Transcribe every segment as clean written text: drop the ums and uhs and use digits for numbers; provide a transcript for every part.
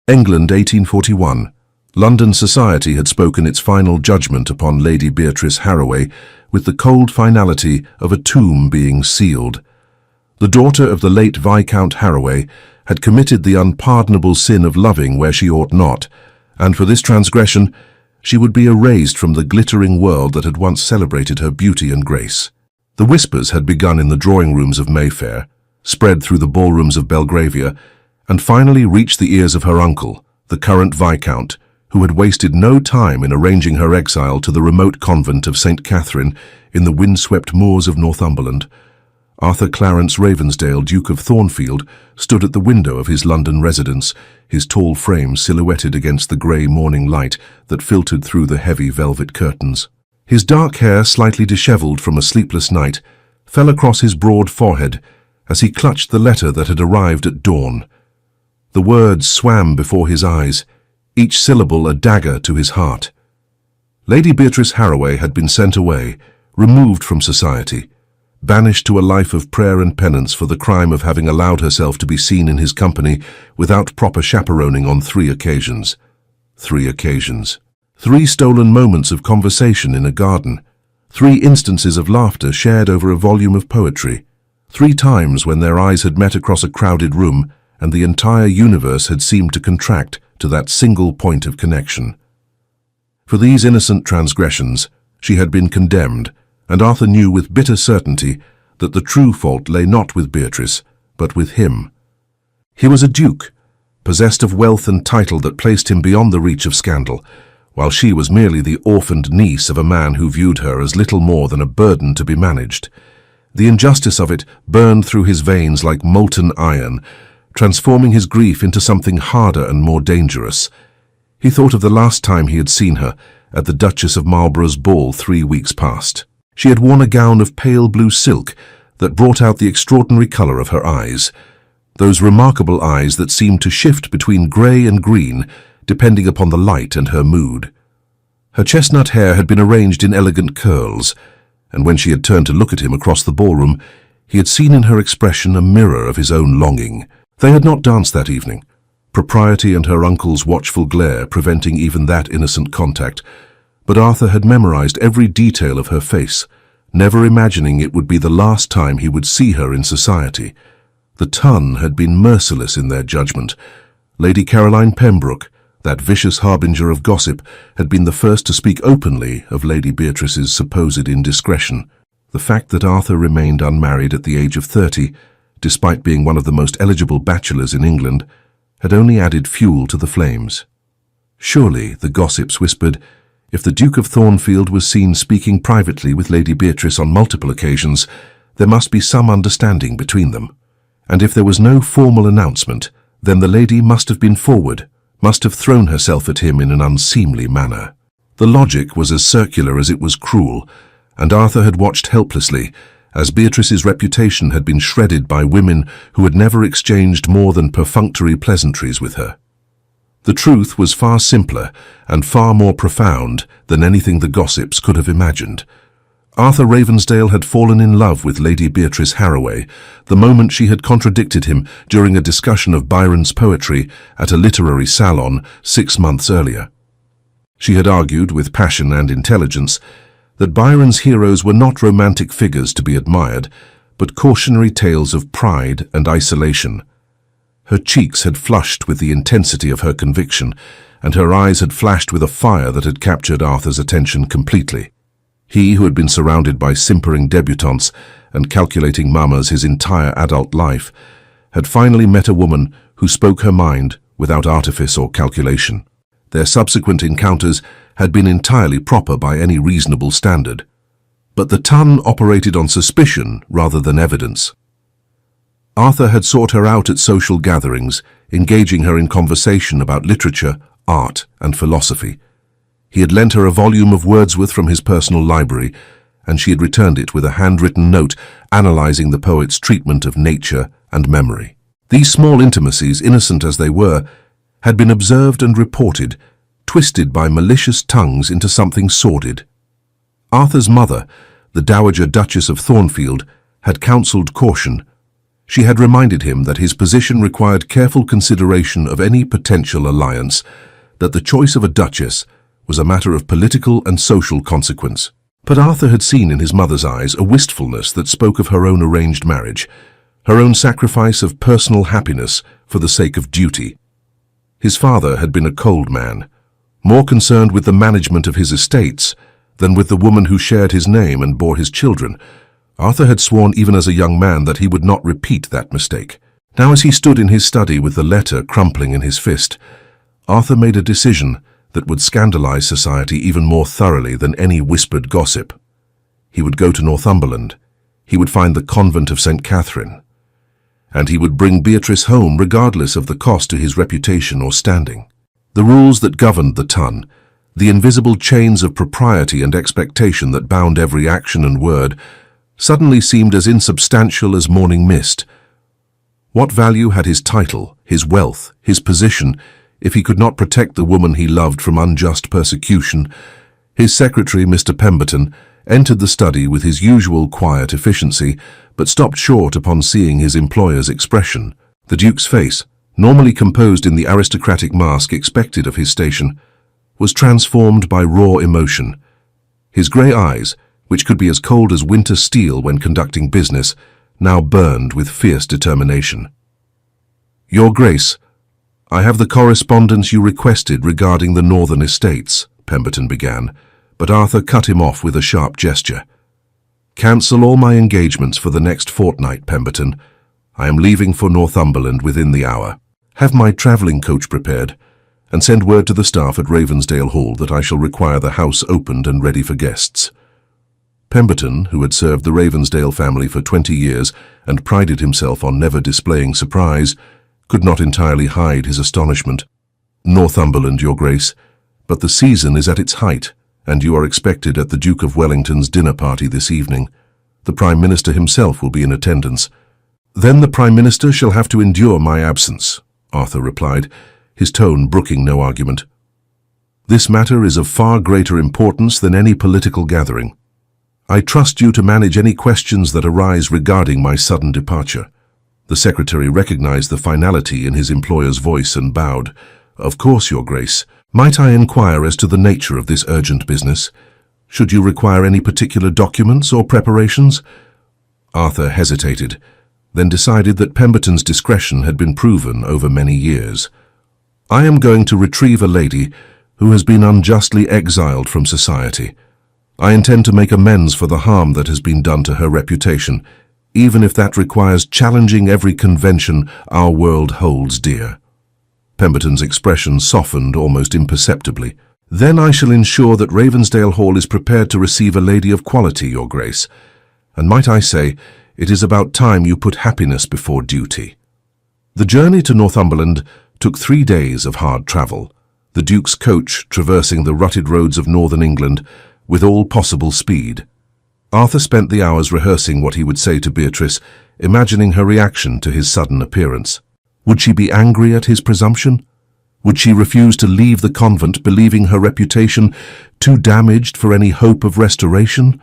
England, 1841. London society had spoken its final judgment upon Lady Beatrice Haraway with the cold finality of a tomb being sealed. The daughter of the late Viscount Haraway had committed the unpardonable sin of loving where she ought not, and for this transgression she would be erased from the glittering world that had once celebrated her beauty and grace. The whispers had begun in the drawing rooms of Mayfair, spread through the ballrooms of Belgravia, and finally reached the ears of her uncle, the current Viscount, who had wasted no time in arranging her exile to the remote convent of St. Catherine in the windswept moors of Northumberland. Arthur Clarence Ravensdale, Duke of Thornfield, stood at the window of his London residence, his tall frame silhouetted against the grey morning light that filtered through the heavy velvet curtains. His dark hair, slightly dishevelled from a sleepless night, fell across his broad forehead as he clutched the letter that had arrived at dawn. The words swam before his eyes, each syllable a dagger to his heart. Lady Beatrice Haraway had been sent away, removed from society, banished to a life of prayer and penance for the crime of having allowed herself to be seen in his company without proper chaperoning on 3 occasions. 3 occasions. 3 stolen moments of conversation in a garden. 3 instances of laughter shared over a volume of poetry. 3 times when their eyes had met across a crowded room and the entire universe had seemed to contract to that single point of connection. For these innocent transgressions, she had been condemned, and Arthur knew with bitter certainty that the true fault lay not with Beatrice, but with him. He was a duke, possessed of wealth and title that placed him beyond the reach of scandal, while she was merely the orphaned niece of a man who viewed her as little more than a burden to be managed. The injustice of it burned through his veins like molten iron, transforming his grief into something harder and more dangerous. He thought of the last time he had seen her, at the Duchess of Marlborough's ball 3 weeks past. She had worn a gown of pale blue silk that brought out the extraordinary colour of her eyes, those remarkable eyes that seemed to shift between grey and green, depending upon the light and her mood. Her chestnut hair had been arranged in elegant curls, and when she had turned to look at him across the ballroom, he had seen in her expression a mirror of his own longing. They had not danced that evening, propriety and her uncle's watchful glare preventing even that innocent contact, but Arthur had memorized every detail of her face, never imagining it would be the last time he would see her in society. The Ton had been merciless in their judgment. Lady Caroline Pembroke, that vicious harbinger of gossip, had been the first to speak openly of Lady Beatrice's supposed indiscretion. The fact that Arthur remained unmarried at the age of 30, despite being one of the most eligible bachelors in England, had only added fuel to the flames. Surely, the gossips whispered, if the Duke of Thornfield was seen speaking privately with Lady Beatrice on multiple occasions, there must be some understanding between them. And if there was no formal announcement, then the lady must have been forward, must have thrown herself at him in an unseemly manner. The logic was as circular as it was cruel, and Arthur had watched helplessly as Beatrice's reputation had been shredded by women who had never exchanged more than perfunctory pleasantries with her. The truth was far simpler and far more profound than anything the gossips could have imagined. Arthur Ravensdale had fallen in love with Lady Beatrice Haraway the moment she had contradicted him during a discussion of Byron's poetry at a literary salon 6 months earlier. She had argued with passion and intelligence that Byron's heroes were not romantic figures to be admired, but cautionary tales of pride and isolation. Her cheeks had flushed with the intensity of her conviction, and her eyes had flashed with a fire that had captured Arthur's attention completely. He, who had been surrounded by simpering debutantes and calculating mammas his entire adult life, had finally met a woman who spoke her mind without artifice or calculation. Their subsequent encounters had been entirely proper by any reasonable standard, but the Ton operated on suspicion rather than evidence. Arthur had sought her out at social gatherings, engaging her in conversation about literature, art, and philosophy. He had lent her a volume of Wordsworth from his personal library, and she had returned it with a handwritten note analyzing the poet's treatment of nature and memory. These small intimacies, innocent as they were, had been observed and reported, twisted by malicious tongues into something sordid. Arthur's mother, the Dowager Duchess of Thornfield, had counselled caution. She had reminded him that his position required careful consideration of any potential alliance, that the choice of a duchess was a matter of political and social consequence. But Arthur had seen in his mother's eyes a wistfulness that spoke of her own arranged marriage, her own sacrifice of personal happiness for the sake of duty. His father had been a cold man, more concerned with the management of his estates than with the woman who shared his name and bore his children. Arthur had sworn even as a young man that he would not repeat that mistake. Now as he stood in his study with the letter crumpling in his fist, Arthur made a decision that would scandalize society even more thoroughly than any whispered gossip. He would go to Northumberland. He would find the convent of St. Catherine. And he would bring Beatrice home regardless of the cost to his reputation or standing. The rules that governed the ton, the invisible chains of propriety and expectation that bound every action and word, suddenly seemed as insubstantial as morning mist. What value had his title, his wealth, his position, if he could not protect the woman he loved from unjust persecution? His secretary, Mr. Pemberton, entered the study with his usual quiet efficiency, but stopped short upon seeing his employer's expression. The Duke's face, normally composed in the aristocratic mask expected of his station, was transformed by raw emotion. His grey eyes, which could be as cold as winter steel when conducting business, now burned with fierce determination. "Your Grace, I have the correspondence you requested regarding the northern estates," Pemberton began, but Arthur cut him off with a sharp gesture. "Cancel all my engagements for the next fortnight, Pemberton. I am leaving for Northumberland within the hour. Have my travelling coach prepared, and send word to the staff at Ravensdale Hall that I shall require the house opened and ready for guests." Pemberton, who had served the Ravensdale family for 20 years and prided himself on never displaying surprise, could not entirely hide his astonishment. "Northumberland, Your Grace, but the season is at its height, and you are expected at the Duke of Wellington's dinner party this evening. The Prime Minister himself will be in attendance." "Then the Prime Minister shall have to endure my absence," Arthur replied, his tone brooking no argument. "This matter is of far greater importance than any political gathering. I trust you to manage any questions that arise regarding my sudden departure." The secretary recognized the finality in his employer's voice and bowed. "Of course, Your Grace. Might I inquire as to the nature of this urgent business? Should you require any particular documents or preparations?" Arthur hesitated, then decided that Pemberton's discretion had been proven over many years. "I am going to retrieve a lady who has been unjustly exiled from society. I intend to make amends for the harm that has been done to her reputation, even if that requires challenging every convention our world holds dear." Pemberton's expression softened almost imperceptibly. "Then I shall ensure that Ravensdale Hall is prepared to receive a lady of quality, Your Grace. And might I say, it is about time you put happiness before duty." The journey to Northumberland took 3 days of hard travel, the Duke's coach traversing the rutted roads of northern England with all possible speed. Arthur spent the hours rehearsing what he would say to Beatrice, imagining her reaction to his sudden appearance. Would she be angry at his presumption? Would she refuse to leave the convent, believing her reputation too damaged for any hope of restoration?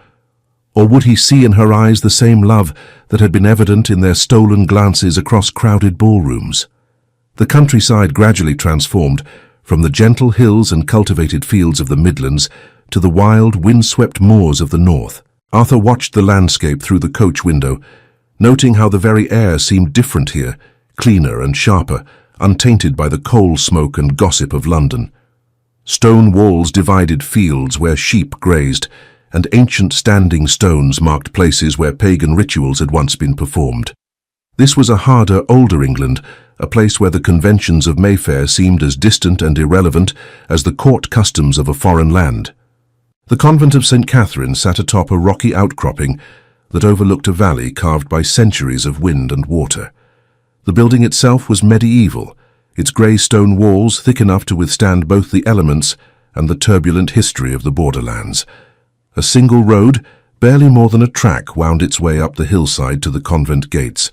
Or would he see in her eyes the same love that had been evident in their stolen glances across crowded ballrooms? The countryside gradually transformed, from the gentle hills and cultivated fields of the Midlands to the wild, wind-swept moors of the north. Arthur watched the landscape through the coach window, noting how the very air seemed different here, cleaner and sharper, untainted by the coal smoke and gossip of London. Stone walls divided fields where sheep grazed, and ancient standing stones marked places where pagan rituals had once been performed. This was a harder, older England, a place where the conventions of Mayfair seemed as distant and irrelevant as the court customs of a foreign land. The convent of St. Catherine sat atop a rocky outcropping that overlooked a valley carved by centuries of wind and water. The building itself was medieval, its grey stone walls thick enough to withstand both the elements and the turbulent history of the borderlands. A single road, barely more than a track, wound its way up the hillside to the convent gates.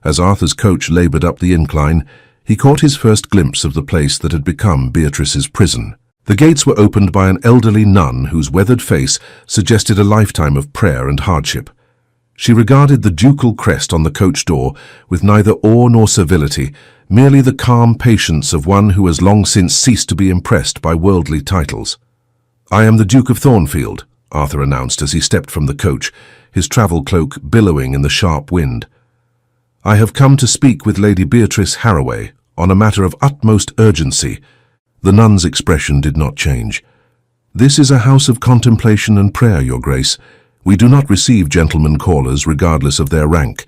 As Arthur's coach laboured up the incline, he caught his first glimpse of the place that had become Beatrice's prison. The gates were opened by an elderly nun whose weathered face suggested a lifetime of prayer and hardship. She regarded the ducal crest on the coach door with neither awe nor servility, merely the calm patience of one who has long since ceased to be impressed by worldly titles. "I am the Duke of Thornfield," Arthur announced as he stepped from the coach, his travel cloak billowing in the sharp wind. "I have come to speak with Lady Beatrice Harroway on a matter of utmost urgency." The nun's expression did not change. "This is a house of contemplation and prayer, Your Grace. We do not receive gentlemen callers regardless of their rank.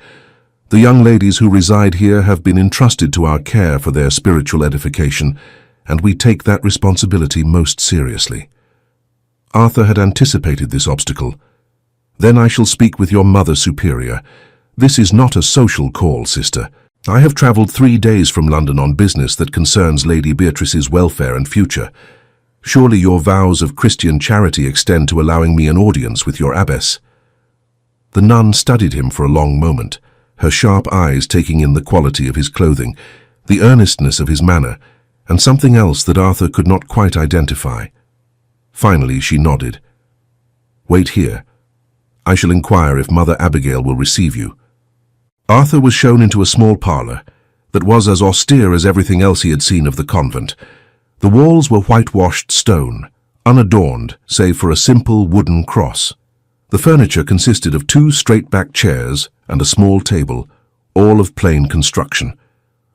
The young ladies who reside here have been entrusted to our care for their spiritual edification, and we take that responsibility most seriously." Arthur had anticipated this obstacle. "Then I shall speak with your Mother Superior. This is not a social call, sister. I have travelled 3 days from London on business that concerns Lady Beatrice's welfare and future. Surely your vows of Christian charity extend to allowing me an audience with your abbess." The nun studied him for a long moment, her sharp eyes taking in the quality of his clothing, the earnestness of his manner, and something else that Arthur could not quite identify. Finally she nodded. "Wait here. I shall inquire if Mother Abigail will receive you." Arthur was shown into a small parlour that was as austere as everything else he had seen of the convent. The walls were whitewashed stone, unadorned save for a simple wooden cross. The furniture consisted of 2 straight-back chairs and a small table, all of plain construction.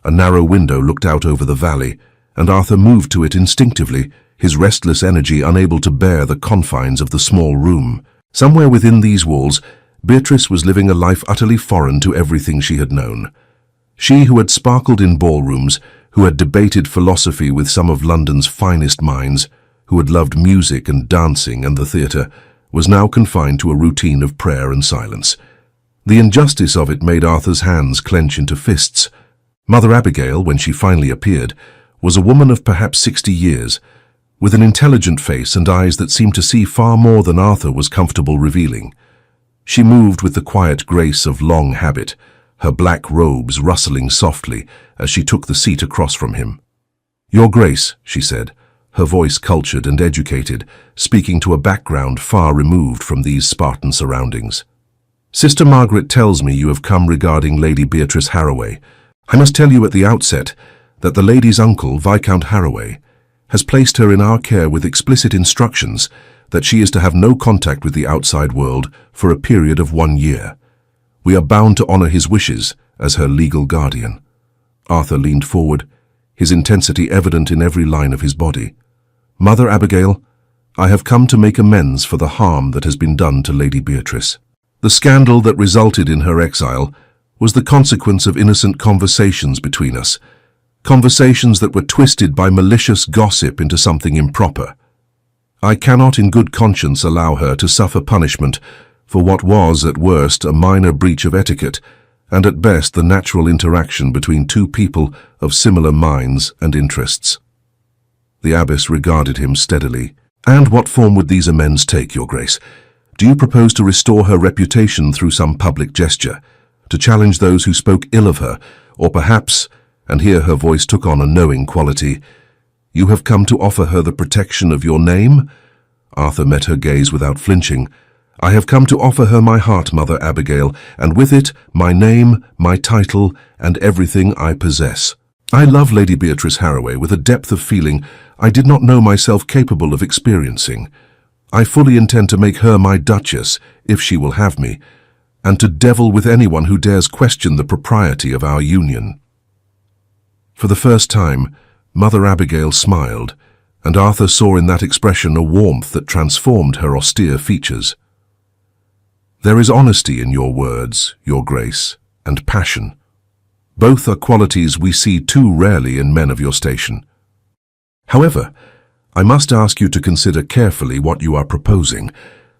A narrow window looked out over the valley, and Arthur moved to it instinctively, his restless energy unable to bear the confines of the small room. Somewhere within these walls, Beatrice was living a life utterly foreign to everything she had known. She who had sparkled in ballrooms, who had debated philosophy with some of London's finest minds, who had loved music and dancing and the theatre, was now confined to a routine of prayer and silence. The injustice of it made Arthur's hands clench into fists. Mother Abigail, when she finally appeared, was a woman of perhaps 60 years, with an intelligent face and eyes that seemed to see far more than Arthur was comfortable revealing. She moved with the quiet grace of long habit, her black robes rustling softly as she took the seat across from him. "Your Grace," she said, her voice cultured and educated, speaking to a background far removed from these Spartan surroundings. "Sister Margaret tells me you have come regarding Lady Beatrice Harroway. I must tell you at the outset that the lady's uncle, Viscount Harroway, has placed her in our care with explicit instructions that she is to have no contact with the outside world for a period of 1 year. We are bound to honor his wishes as her legal guardian." Arthur leaned forward, his intensity evident in every line of his body. "Mother Abigail, I have come to make amends for the harm that has been done to Lady Beatrice. The scandal that resulted in her exile was the consequence of innocent conversations between us, conversations that were twisted by malicious gossip into something improper. I cannot in good conscience allow her to suffer punishment for what was, at worst, a minor breach of etiquette, and at best the natural interaction between 2 people of similar minds and interests." The abbess regarded him steadily. "And what form would these amends take, Your Grace? Do you propose to restore her reputation through some public gesture, to challenge those who spoke ill of her, or perhaps," and here her voice took on a knowing quality, "you have come to offer her the protection of your name?" Arthur met her gaze without flinching. "I have come to offer her my heart, Mother Abigail, and with it my name, my title, and everything I possess. I love Lady Beatrice Harroway with a depth of feeling I did not know myself capable of experiencing. I fully intend to make her my Duchess, if she will have me, and to devil with anyone who dares question the propriety of our union." For the first time, Mother Abigail smiled, and Arthur saw in that expression a warmth that transformed her austere features. "There is honesty in your words, Your Grace, and passion. Both are qualities we see too rarely in men of your station. However, I must ask you to consider carefully what you are proposing.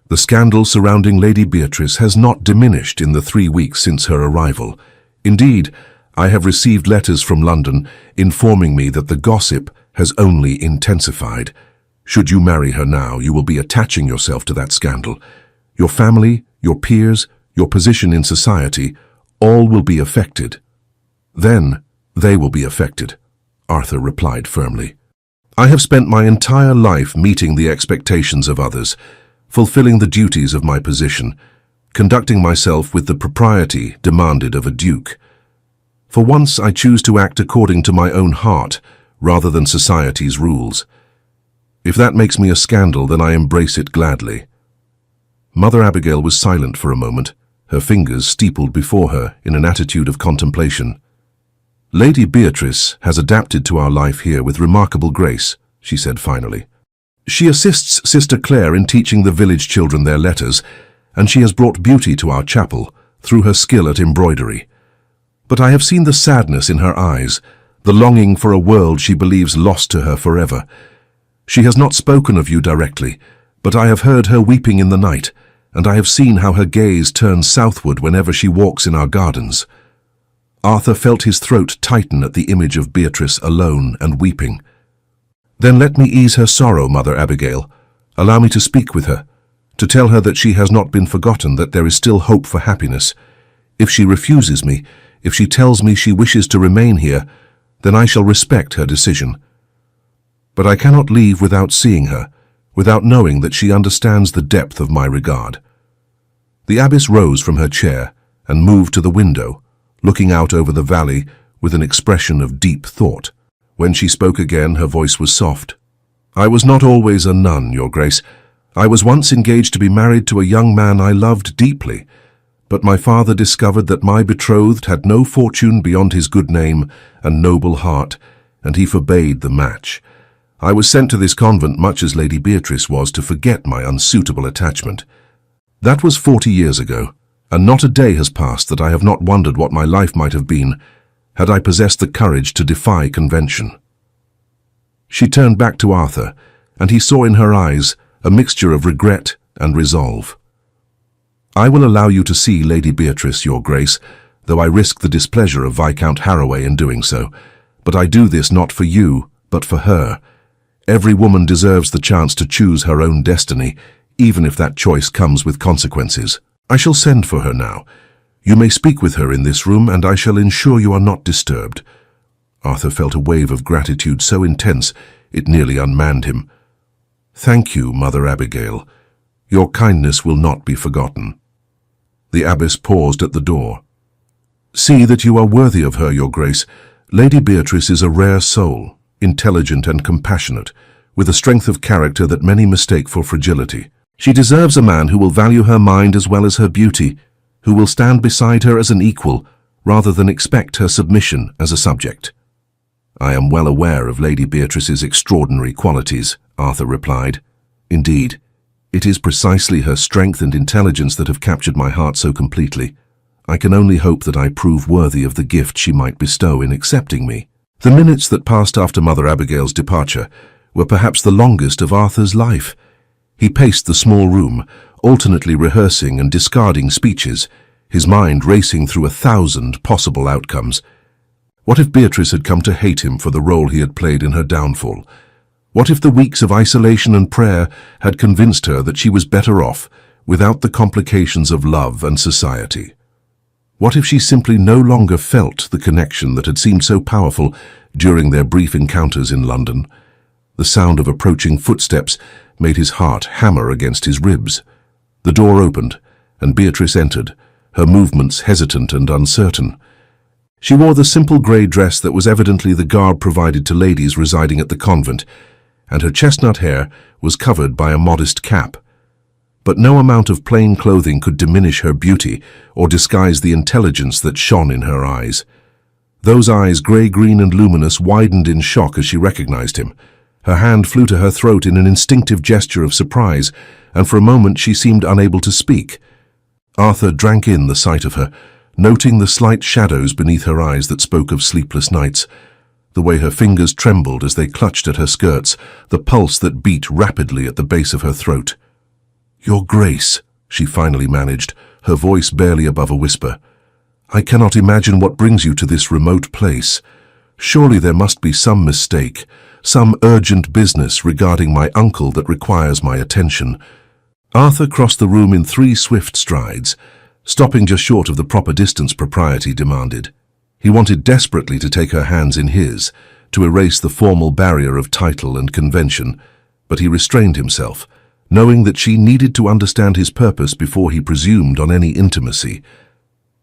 The scandal surrounding Lady Beatrice has not diminished in the 3 weeks since her arrival. Indeed, I have received letters from London informing me that the gossip has only intensified. Should you marry her now, you will be attaching yourself to that scandal. Your family, your peers, your position in society, all will be affected." "Then they will be affected," Arthur replied firmly. "I have spent my entire life meeting the expectations of others, fulfilling the duties of my position, conducting myself with the propriety demanded of a duke. For once I choose to act according to my own heart, rather than society's rules. If that makes me a scandal, then I embrace it gladly." Mother Abigail was silent for a moment, her fingers steepled before her in an attitude of contemplation. "Lady Beatrice has adapted to our life here with remarkable grace," she said finally. "She assists Sister Clare in teaching the village children their letters, and she has brought beauty to our chapel through her skill at embroidery. But I have seen the sadness in her eyes, the longing for a world she believes lost to her forever. She has not spoken of you directly, but I have heard her weeping in the night, and I have seen how her gaze turns southward whenever she walks in our gardens." Arthur felt his throat tighten at the image of Beatrice alone and weeping. "Then let me ease her sorrow, Mother Abigail. Allow me to speak with her, to tell her that she has not been forgotten, that there is still hope for happiness. If she refuses me, if she tells me she wishes to remain here, then I shall respect her decision. But I cannot leave without seeing her, without knowing that she understands the depth of my regard." The abbess rose from her chair and moved to the window, looking out over the valley with an expression of deep thought. When she spoke again, her voice was soft. "I was not always a nun, Your Grace. I was once engaged to be married to a young man I loved deeply, but my father discovered that my betrothed had no fortune beyond his good name and noble heart, and he forbade the match. I was sent to this convent much as Lady Beatrice was, to forget my unsuitable attachment. That was 40 years ago, and not a day has passed that I have not wondered what my life might have been had I possessed the courage to defy convention." She turned back to Arthur, and he saw in her eyes a mixture of regret and resolve. "I will allow you to see Lady Beatrice, Your Grace, though I risk the displeasure of Viscount Harroway in doing so. But I do this not for you, but for her. Every woman deserves the chance to choose her own destiny, even if that choice comes with consequences. I shall send for her now. You may speak with her in this room, and I shall ensure you are not disturbed." Arthur felt a wave of gratitude so intense it nearly unmanned him. "Thank you, Mother Abigail. Your kindness will not be forgotten." The abbess paused at the door. "See that you are worthy of her, Your Grace. Lady Beatrice is a rare soul, intelligent and compassionate, with a strength of character that many mistake for fragility. She deserves a man who will value her mind as well as her beauty, who will stand beside her as an equal, rather than expect her submission as a subject." "I am well aware of Lady Beatrice's extraordinary qualities," Arthur replied. "Indeed, it is precisely her strength and intelligence that have captured my heart so completely. I can only hope that I prove worthy of the gift she might bestow in accepting me." The minutes that passed after Mother Abigail's departure were perhaps the longest of Arthur's life. He paced the small room, alternately rehearsing and discarding speeches, his mind racing through 1,000 possible outcomes. What if Beatrice had come to hate him for the role he had played in her downfall? What if the weeks of isolation and prayer had convinced her that she was better off without the complications of love and society? What if she simply no longer felt the connection that had seemed so powerful during their brief encounters in London? The sound of approaching footsteps made his heart hammer against his ribs. The door opened, and Beatrice entered, her movements hesitant and uncertain. She wore the simple grey dress that was evidently the garb provided to ladies residing at the convent, and her chestnut hair was covered by a modest cap. But no amount of plain clothing could diminish her beauty or disguise the intelligence that shone in her eyes. Those eyes, grey-green and luminous, widened in shock as she recognized him. Her hand flew to her throat in an instinctive gesture of surprise, and for a moment she seemed unable to speak. Arthur drank in the sight of her, noting the slight shadows beneath her eyes that spoke of sleepless nights, the way her fingers trembled as they clutched at her skirts, the pulse that beat rapidly at the base of her throat. "Your Grace," she finally managed, her voice barely above a whisper, "I cannot imagine what brings you to this remote place. Surely there must be some mistake, some urgent business regarding my uncle that requires my attention." Arthur crossed the room in 3 swift strides, stopping just short of the proper distance propriety demanded. He wanted desperately to take her hands in his, to erase the formal barrier of title and convention, but he restrained himself, knowing that she needed to understand his purpose before he presumed on any intimacy.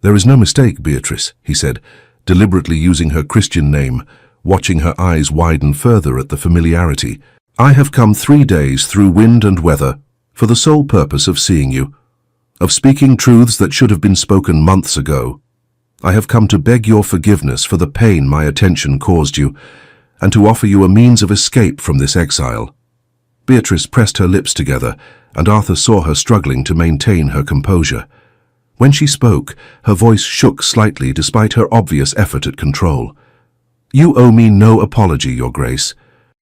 "There is no mistake, Beatrice," he said, deliberately using her Christian name, watching her eyes widen further at the familiarity. "I have come 3 days through wind and weather for the sole purpose of seeing you, of speaking truths that should have been spoken months ago. I have come to beg your forgiveness for the pain my attention caused you, and to offer you a means of escape from this exile." Beatrice pressed her lips together, and Arthur saw her struggling to maintain her composure. When she spoke, her voice shook slightly despite her obvious effort at control. "You owe me no apology, Your Grace.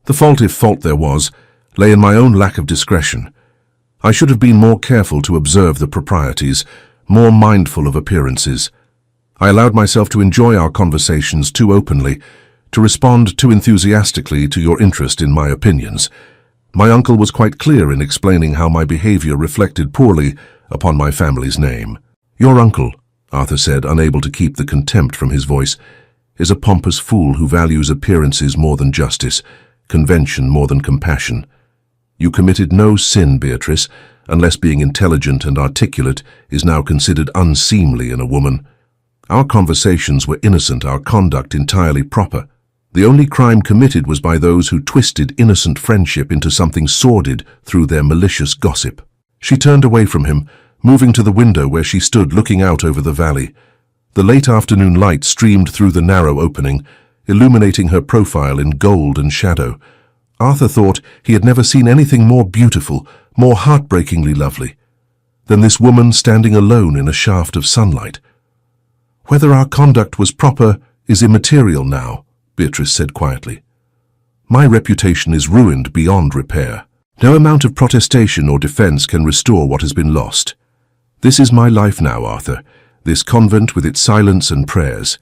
The fault, if fault there was, lay in my own lack of discretion. I should have been more careful to observe the proprieties, more mindful of appearances. I allowed myself to enjoy our conversations too openly, to respond too enthusiastically to your interest in my opinions. My uncle was quite clear in explaining how my behavior reflected poorly upon my family's name." "Your uncle," Arthur said, unable to keep the contempt from his voice, "is a pompous fool who values appearances more than justice, convention more than compassion. You committed no sin, Beatrice, unless being intelligent and articulate is now considered unseemly in a woman. Our conversations were innocent, our conduct entirely proper. The only crime committed was by those who twisted innocent friendship into something sordid through their malicious gossip." She turned away from him, moving to the window where she stood looking out over the valley. The late afternoon light streamed through the narrow opening, illuminating her profile in gold and shadow. Arthur thought he had never seen anything more beautiful, more heartbreakingly lovely, than this woman standing alone in a shaft of sunlight. "Whether our conduct was proper is immaterial now," Beatrice said quietly. "My reputation is ruined beyond repair. No amount of protestation or defense can restore what has been lost. This is my life now, Arthur, this convent with its silence and prayers.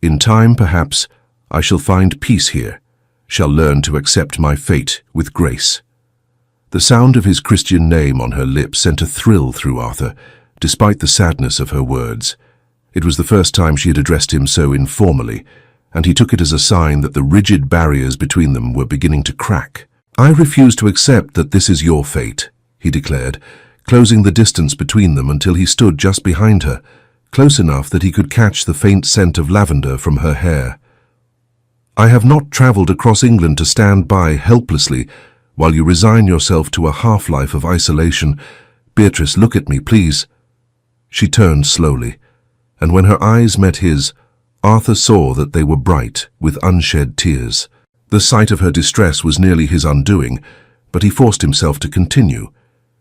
In time, perhaps, I shall find peace here, shall learn to accept my fate with grace." The sound of his Christian name on her lips sent a thrill through Arthur, despite the sadness of her words. It was the first time she had addressed him so informally, and he took it as a sign that the rigid barriers between them were beginning to crack. "I refuse to accept that this is your fate," he declared, closing the distance between them until he stood just behind her, close enough that he could catch the faint scent of lavender from her hair. "I have not traveled across England to stand by helplessly while you resign yourself to a half-life of isolation. Beatrice, look at me, please." She turned slowly, and when her eyes met his, Arthur saw that they were bright with unshed tears. The sight of her distress was nearly his undoing, but he forced himself to continue,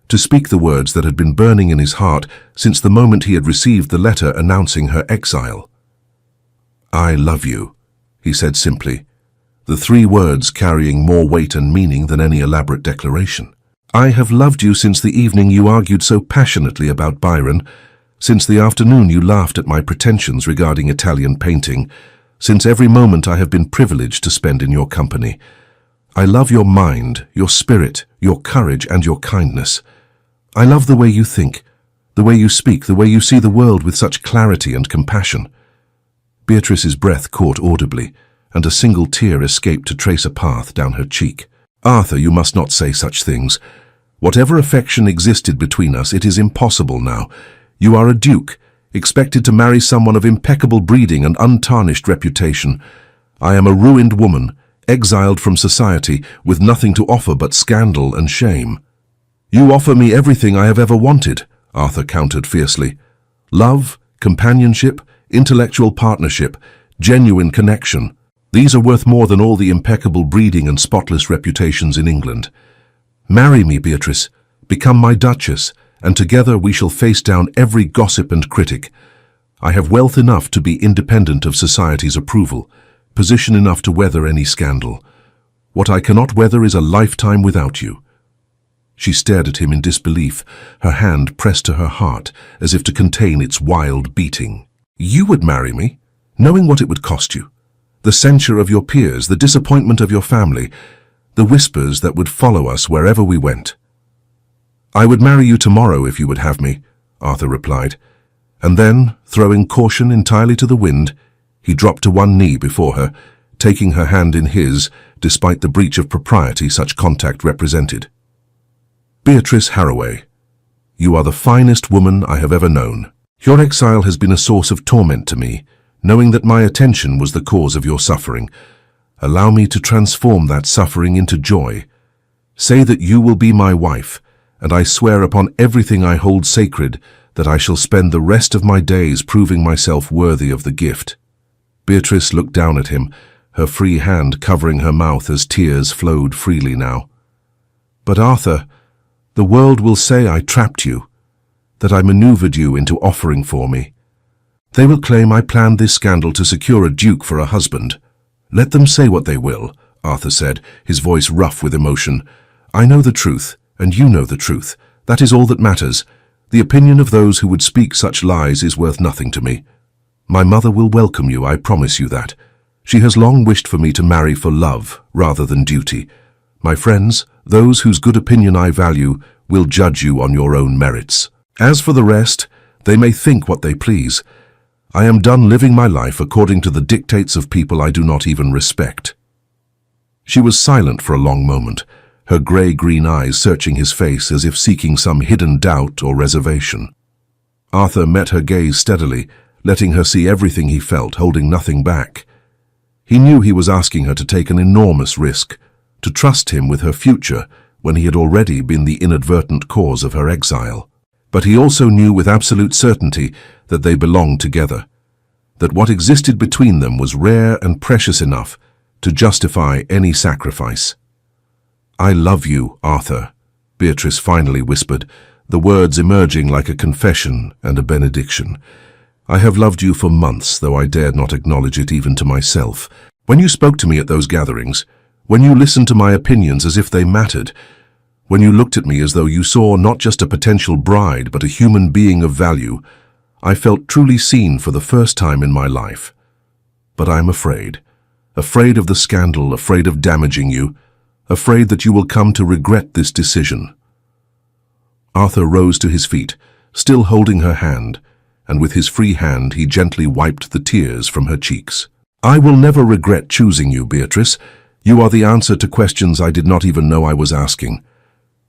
to speak the words that had been burning in his heart since the moment he had received the letter announcing her exile. "I love you," he said simply, the 3 words carrying more weight and meaning than any elaborate declaration. "I have loved you since the evening you argued so passionately about Byron, since the afternoon you laughed at my pretensions regarding Italian painting, since every moment I have been privileged to spend in your company. I love your mind, your spirit, your courage, and your kindness. I love the way you think, the way you speak, the way you see the world with such clarity and compassion." Beatrice's breath caught audibly, and a single tear escaped to trace a path down her cheek. "Arthur, you must not say such things. Whatever affection existed between us, it is impossible now. You are a duke, expected to marry someone of impeccable breeding and untarnished reputation. I am a ruined woman, exiled from society, with nothing to offer but scandal and shame." "You offer me everything I have ever wanted," Arthur countered fiercely. "Love, companionship, intellectual partnership, genuine connection. These are worth more than all the impeccable breeding and spotless reputations in England. Marry me, Beatrice, become my duchess, and together we shall face down every gossip and critic. I have wealth enough to be independent of society's approval, position enough to weather any scandal. What I cannot weather is a lifetime without you." She stared at him in disbelief, her hand pressed to her heart as if to contain its wild beating. "You would marry me, knowing what it would cost you? The censure of your peers, the disappointment of your family, the whispers that would follow us wherever we went." "I would marry you tomorrow if you would have me," Arthur replied, and then, throwing caution entirely to the wind, he dropped to one knee before her, taking her hand in his, despite the breach of propriety such contact represented. Beatrice Harroway, you are the finest woman I have ever known. Your exile has been a source of torment to me, knowing that my attention was the cause of your suffering. Allow me to transform that suffering into joy. Say that you will be my wife, and I swear upon everything I hold sacred that I shall spend the rest of my days proving myself worthy of the gift." Beatrice looked down at him, her free hand covering her mouth as tears flowed freely now. "But Arthur, the world will say I trapped you, that I maneuvered you into offering for me. They will claim I planned this scandal to secure a duke for a husband. Let them say what they will," Arthur said, his voice rough with emotion. "I know the truth, and you know the truth. That is all that matters. The opinion of those who would speak such lies is worth nothing to me. My mother will welcome you, I promise you that. She has long wished for me to marry for love rather than duty. My friends, those whose good opinion I value, will judge you on your own merits. As for the rest, they may think what they please. I am done living my life according to the dictates of people I do not even respect." She was silent for a long moment, her grey-green eyes searching his face as if seeking some hidden doubt or reservation. Arthur met her gaze steadily, letting her see everything he felt, holding nothing back. He knew he was asking her to take an enormous risk, to trust him with her future when he had already been the inadvertent cause of her exile. But he also knew with absolute certainty that they belonged together, that what existed between them was rare and precious enough to justify any sacrifice. "I love you, Arthur," Beatrice finally whispered, the words emerging like a confession and a benediction. "I have loved you for months, though I dared not acknowledge it even to myself. When you spoke to me at those gatherings, when you listened to my opinions as if they mattered, when you looked at me as though you saw not just a potential bride but a human being of value, I felt truly seen for the first time in my life. But I am afraid of the scandal, afraid of damaging you, afraid that you will come to regret this decision." Arthur rose to his feet, still holding her hand, and with his free hand he gently wiped the tears from her cheeks. "I will never regret choosing you, Beatrice. You are the answer to questions I did not even know I was asking.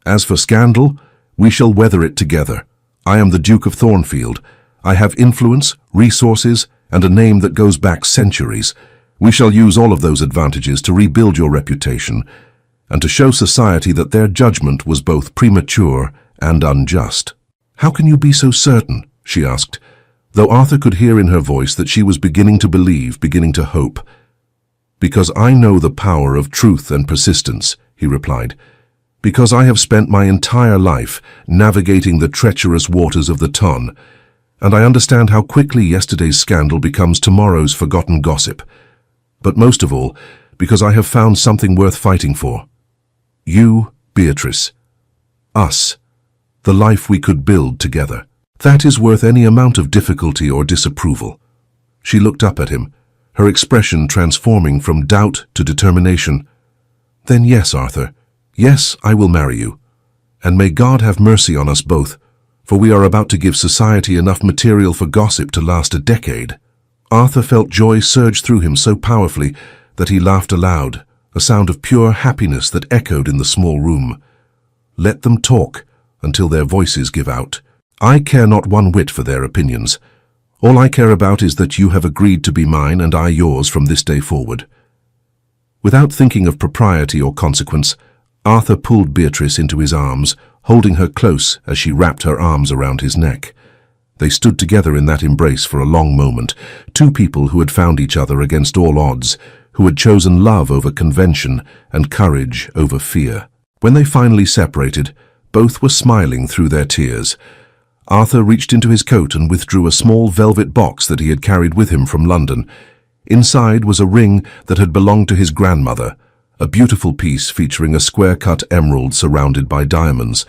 As for scandal, we shall weather it together. I am the Duke of Thornfield. I have influence, resources, and a name that goes back centuries. We shall use all of those advantages to rebuild your reputation and to show society that their judgment was both premature and unjust." "How can you be so certain?" she asked, though Arthur could hear in her voice that she was beginning to believe, beginning to hope. "Because I know the power of truth and persistence," he replied. "Because I have spent my entire life navigating the treacherous waters of the Ton, and I understand how quickly yesterday's scandal becomes tomorrow's forgotten gossip. But most of all, because I have found something worth fighting for. You, Beatrice. Us. The life we could build together. That is worth any amount of difficulty or disapproval." She looked up at him, her expression transforming from doubt to determination. "Then yes, Arthur. Yes, I will marry you. And may God have mercy on us both, for we are about to give society enough material for gossip to last a decade." Arthur felt joy surge through him so powerfully that he laughed aloud, a sound of pure happiness that echoed in the small room. "Let them talk until their voices give out. I care not one whit for their opinions. All I care about is that you have agreed to be mine and I yours from this day forward." Without thinking of propriety or consequence, Arthur pulled Beatrice into his arms, holding her close as she wrapped her arms around his neck. They stood together in that embrace for a long moment, two people who had found each other against all odds, who had chosen love over convention and courage over fear. When they finally separated, both were smiling through their tears. Arthur reached into his coat and withdrew a small velvet box that he had carried with him from London. Inside was a ring that had belonged to his grandmother, a beautiful piece featuring a square-cut emerald surrounded by diamonds.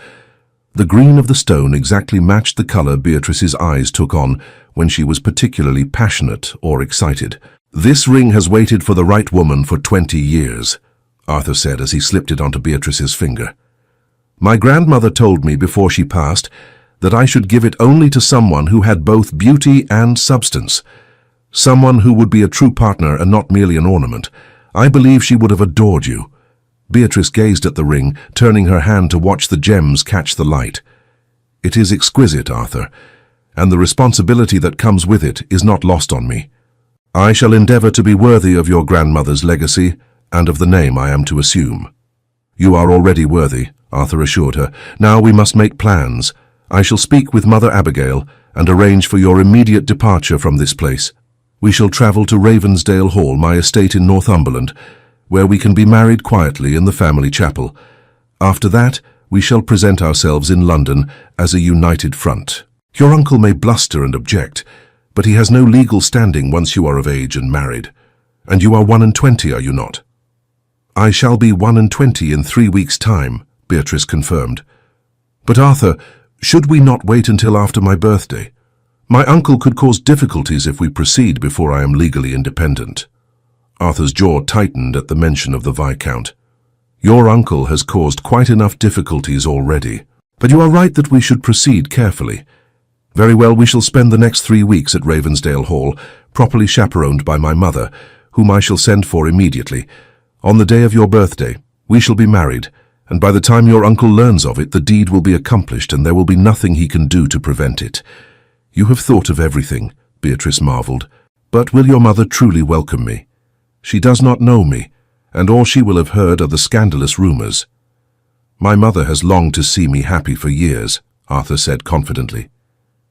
The green of the stone exactly matched the color Beatrice's eyes took on when she was particularly passionate or excited. "This ring has waited for the right woman for 20 years, Arthur said as he slipped it onto Beatrice's finger. "My grandmother told me before she passed that I should give it only to someone who had both beauty and substance, someone who would be a true partner and not merely an ornament. I believe she would have adored you. Beatrice gazed at the ring, turning her hand to watch the gems catch the light. "It is exquisite, Arthur, and the responsibility that comes with it is not lost on me. I shall endeavor to be worthy of your grandmother's legacy and of the name I am to assume." "You are already worthy," Arthur assured her. "Now we must make plans. I shall speak with Mother Abigail and arrange for your immediate departure from this place. We shall travel to Ravensdale Hall, my estate in Northumberland, where we can be married quietly in the family chapel. After that, we shall present ourselves in London as a united front. Your uncle may bluster and object, but he has no legal standing once you are of age and married. And you are 21, are you not?" "I shall be 21 in 3 weeks' time," Beatrice confirmed. "But Arthur, should we not wait until after my birthday? My uncle could cause difficulties if we proceed before I am legally independent." Arthur's jaw tightened at the mention of the Viscount. "Your uncle has caused quite enough difficulties already. But you are right that we should proceed carefully. Very well, we shall spend the next 3 weeks at Ravensdale Hall, properly chaperoned by my mother, whom I shall send for immediately. On the day of your birthday, we shall be married, and by the time your uncle learns of it, the deed will be accomplished and there will be nothing he can do to prevent it." "You have thought of everything," Beatrice marveled. "But will your mother truly welcome me? She does not know me, and all she will have heard are the scandalous rumors." "My mother has longed to see me happy for years," Arthur said confidently.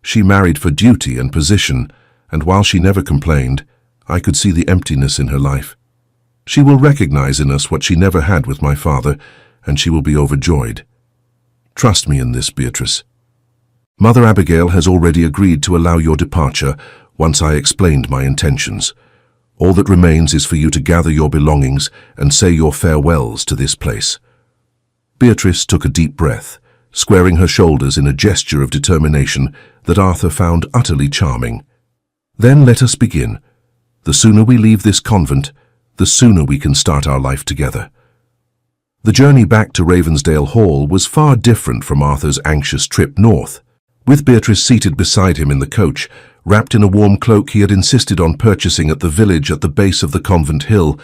"She married for duty and position, and while she never complained, I could see the emptiness in her life. She will recognize in us what she never had with my father, and she will be overjoyed. Trust me in this, Beatrice. Mother Abigail has already agreed to allow your departure once I explained my intentions. All that remains is for you to gather your belongings and say your farewells to this place." Beatrice took a deep breath, squaring her shoulders in a gesture of determination that Arthur found utterly charming. "Then let us begin. The sooner we leave this convent, the sooner we can start our life together." The journey back to Ravensdale Hall was far different from Arthur's anxious trip north. With Beatrice seated beside him in the coach, wrapped in a warm cloak he had insisted on purchasing at the village at the base of the convent hill,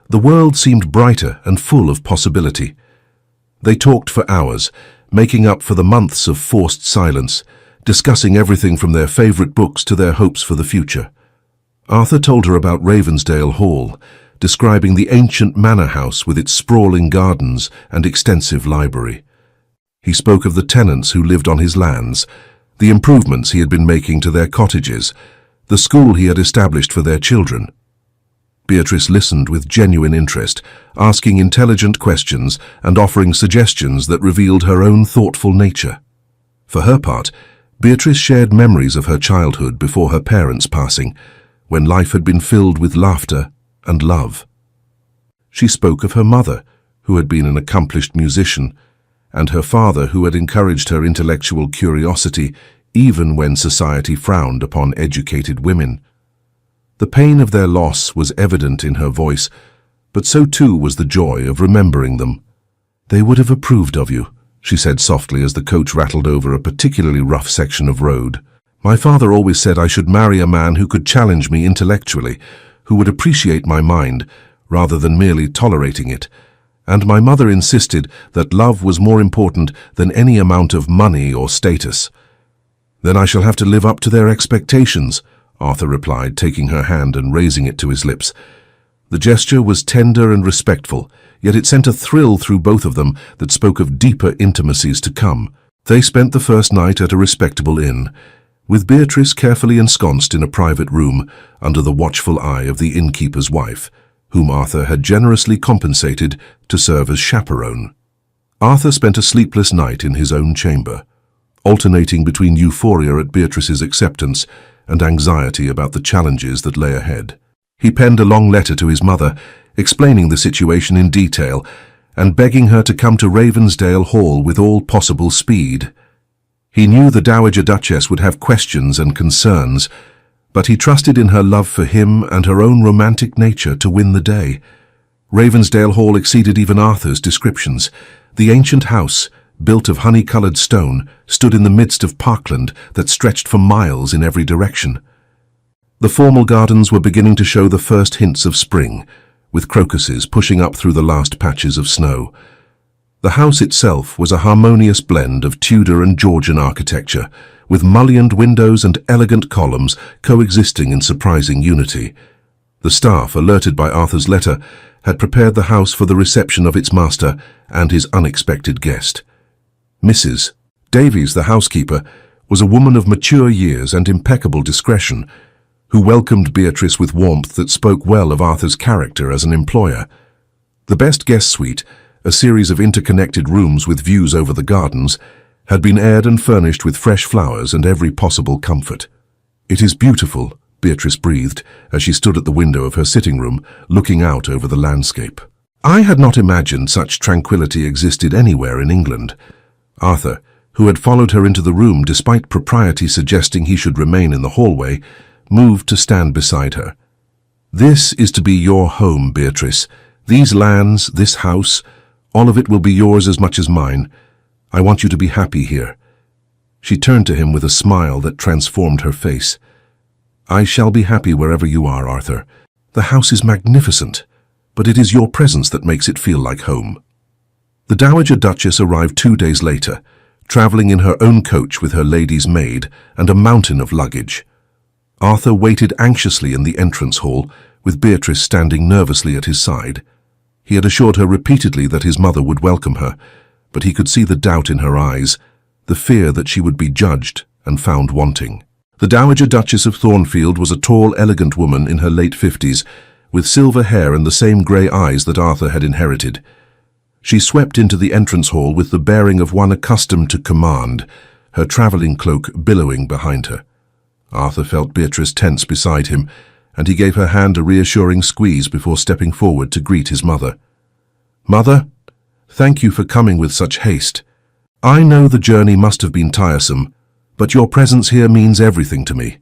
the world seemed brighter and full of possibility. They talked for hours, making up for the months of forced silence, discussing everything from their favorite books to their hopes for the future. Arthur told her about Ravensdale Hall, describing the ancient manor house with its sprawling gardens and extensive library. He spoke of the tenants who lived on his lands, the improvements he had been making to their cottages, the school he had established for their children. Beatrice listened with genuine interest, asking intelligent questions and offering suggestions that revealed her own thoughtful nature. For her part, Beatrice shared memories of her childhood before her parents' passing, when life had been filled with laughter and love. She spoke of her mother, who had been an accomplished musician, and her father, who had encouraged her intellectual curiosity even when society frowned upon educated women. The pain of their loss was evident in her voice, but so too was the joy of remembering them. "They would have approved of you," she said softly as the coach rattled over a particularly rough section of road. "My father always said I should marry a man who could challenge me intellectually, who would appreciate my mind rather than merely tolerating it. And my mother insisted that love was more important than any amount of money or status." "Then I shall have to live up to their expectations," Arthur replied, taking her hand and raising it to his lips. The gesture was tender and respectful, yet it sent a thrill through both of them that spoke of deeper intimacies to come. They spent the first night at a respectable inn, with Beatrice carefully ensconced in a private room under the watchful eye of the innkeeper's wife, whom Arthur had generously compensated to serve as chaperone. Arthur spent a sleepless night in his own chamber, alternating between euphoria at Beatrice's acceptance and anxiety about the challenges that lay ahead. He penned a long letter to his mother, explaining the situation in detail and begging her to come to Ravensdale Hall with all possible speed. He knew the Dowager Duchess would have questions and concerns, but he trusted in her love for him and her own romantic nature to win the day. Ravensdale Hall exceeded even Arthur's descriptions. The ancient house, built of honey-coloured stone, stood in the midst of parkland that stretched for miles in every direction. The formal gardens were beginning to show the first hints of spring, with crocuses pushing up through the last patches of snow. The house itself was a harmonious blend of Tudor and Georgian architecture, with mullioned windows and elegant columns coexisting in surprising unity. The staff, alerted by Arthur's letter, had prepared the house for the reception of its master and his unexpected guest. Mrs. Davies, the housekeeper, was a woman of mature years and impeccable discretion, who welcomed Beatrice with warmth that spoke well of Arthur's character as an employer. The best guest suite, a series of interconnected rooms with views over the gardens, had been aired and furnished with fresh flowers and every possible comfort. "It is beautiful," Beatrice breathed as she stood at the window of her sitting room, looking out over the landscape. "I had not imagined such tranquility existed anywhere in England." Arthur, who had followed her into the room despite propriety suggesting he should remain in the hallway, moved to stand beside her. "This is to be your home, Beatrice. These lands, this house, all of it will be yours as much as mine. I want you to be happy here." She turned to him with a smile that transformed her face. "I shall be happy wherever you are, Arthur. The house is magnificent, but it is your presence that makes it feel like home." The Dowager Duchess arrived 2 days later, traveling in her own coach with her lady's maid and a mountain of luggage. Arthur waited anxiously in the entrance hall, with Beatrice standing nervously at his side. He had assured her repeatedly that his mother would welcome her, but he could see the doubt in her eyes, the fear that she would be judged and found wanting. The Dowager Duchess of Thornfield was a tall, elegant woman in her late 50s, with silver hair and the same grey eyes that Arthur had inherited. She swept into the entrance hall with the bearing of one accustomed to command, her travelling cloak billowing behind her. Arthur felt Beatrice tense beside him, and he gave her hand a reassuring squeeze before stepping forward to greet his mother. "Mother, thank you for coming with such haste. I know the journey must have been tiresome, but your presence here means everything to me."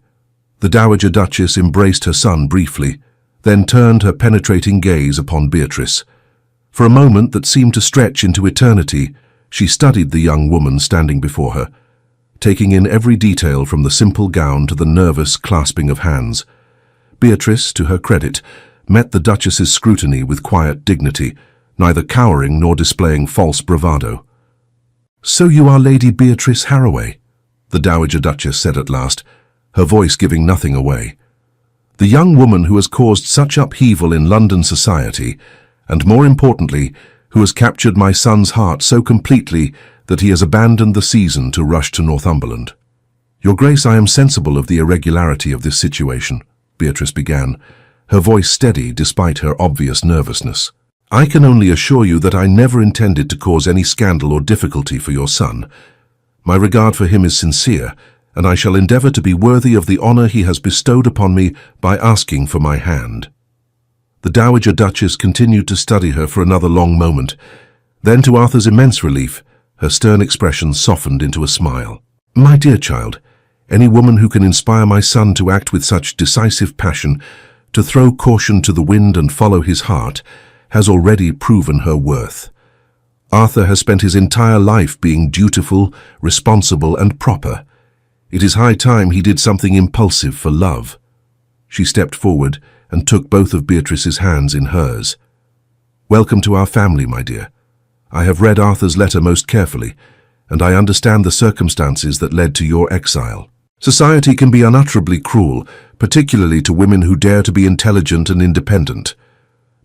The Dowager Duchess embraced her son briefly, then turned her penetrating gaze upon Beatrice. For a moment that seemed to stretch into eternity, she studied the young woman standing before her, taking in every detail from the simple gown to the nervous clasping of hands. Beatrice, to her credit, met the Duchess's scrutiny with quiet dignity, neither cowering nor displaying false bravado. "So you are Lady Beatrice Haraway," the Dowager Duchess said at last, her voice giving nothing away. "The young woman who has caused such upheaval in London society, and more importantly, who has captured my son's heart so completely that he has abandoned the season to rush to Northumberland." "Your Grace, I am sensible of the irregularity of this situation," Beatrice began, her voice steady despite her obvious nervousness. "I can only assure you that I never intended to cause any scandal or difficulty for your son. My regard for him is sincere, and I shall endeavour to be worthy of the honour he has bestowed upon me by asking for my hand." The Dowager Duchess continued to study her for another long moment. Then, to Arthur's immense relief, her stern expression softened into a smile. "My dear child, any woman who can inspire my son to act with such decisive passion, to throw caution to the wind and follow his heart, has already proven her worth. Arthur has spent his entire life being dutiful, responsible, and proper. It is high time he did something impulsive for love." She stepped forward and took both of Beatrice's hands in hers. "Welcome to our family, my dear. I have read Arthur's letter most carefully, and I understand the circumstances that led to your exile. Society can be unutterably cruel, particularly to women who dare to be intelligent and independent.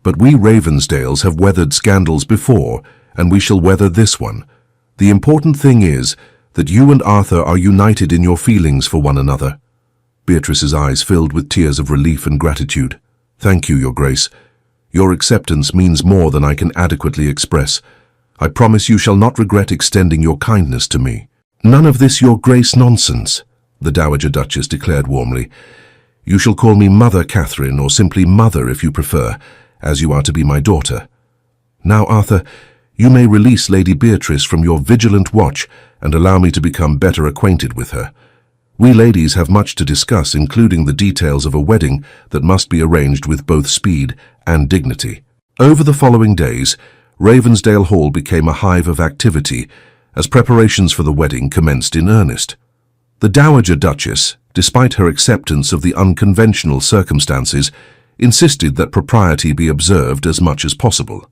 But we Ravensdales have weathered scandals before, and we shall weather this one. The important thing is that you and Arthur are united in your feelings for one another." Beatrice's eyes filled with tears of relief and gratitude. "Thank you, Your Grace. Your acceptance means more than I can adequately express. I promise you shall not regret extending your kindness to me." "None of this Your Grace nonsense," the Dowager Duchess declared warmly. "You shall call me Mother Catherine, or simply Mother if you prefer, as you are to be my daughter. Now, Arthur, you may release Lady Beatrice from your vigilant watch and allow me to become better acquainted with her. We ladies have much to discuss, including the details of a wedding that must be arranged with both speed and dignity." Over the following days, Ravensdale Hall became a hive of activity as preparations for the wedding commenced in earnest. The Dowager Duchess, despite her acceptance of the unconventional circumstances, insisted that propriety be observed as much as possible.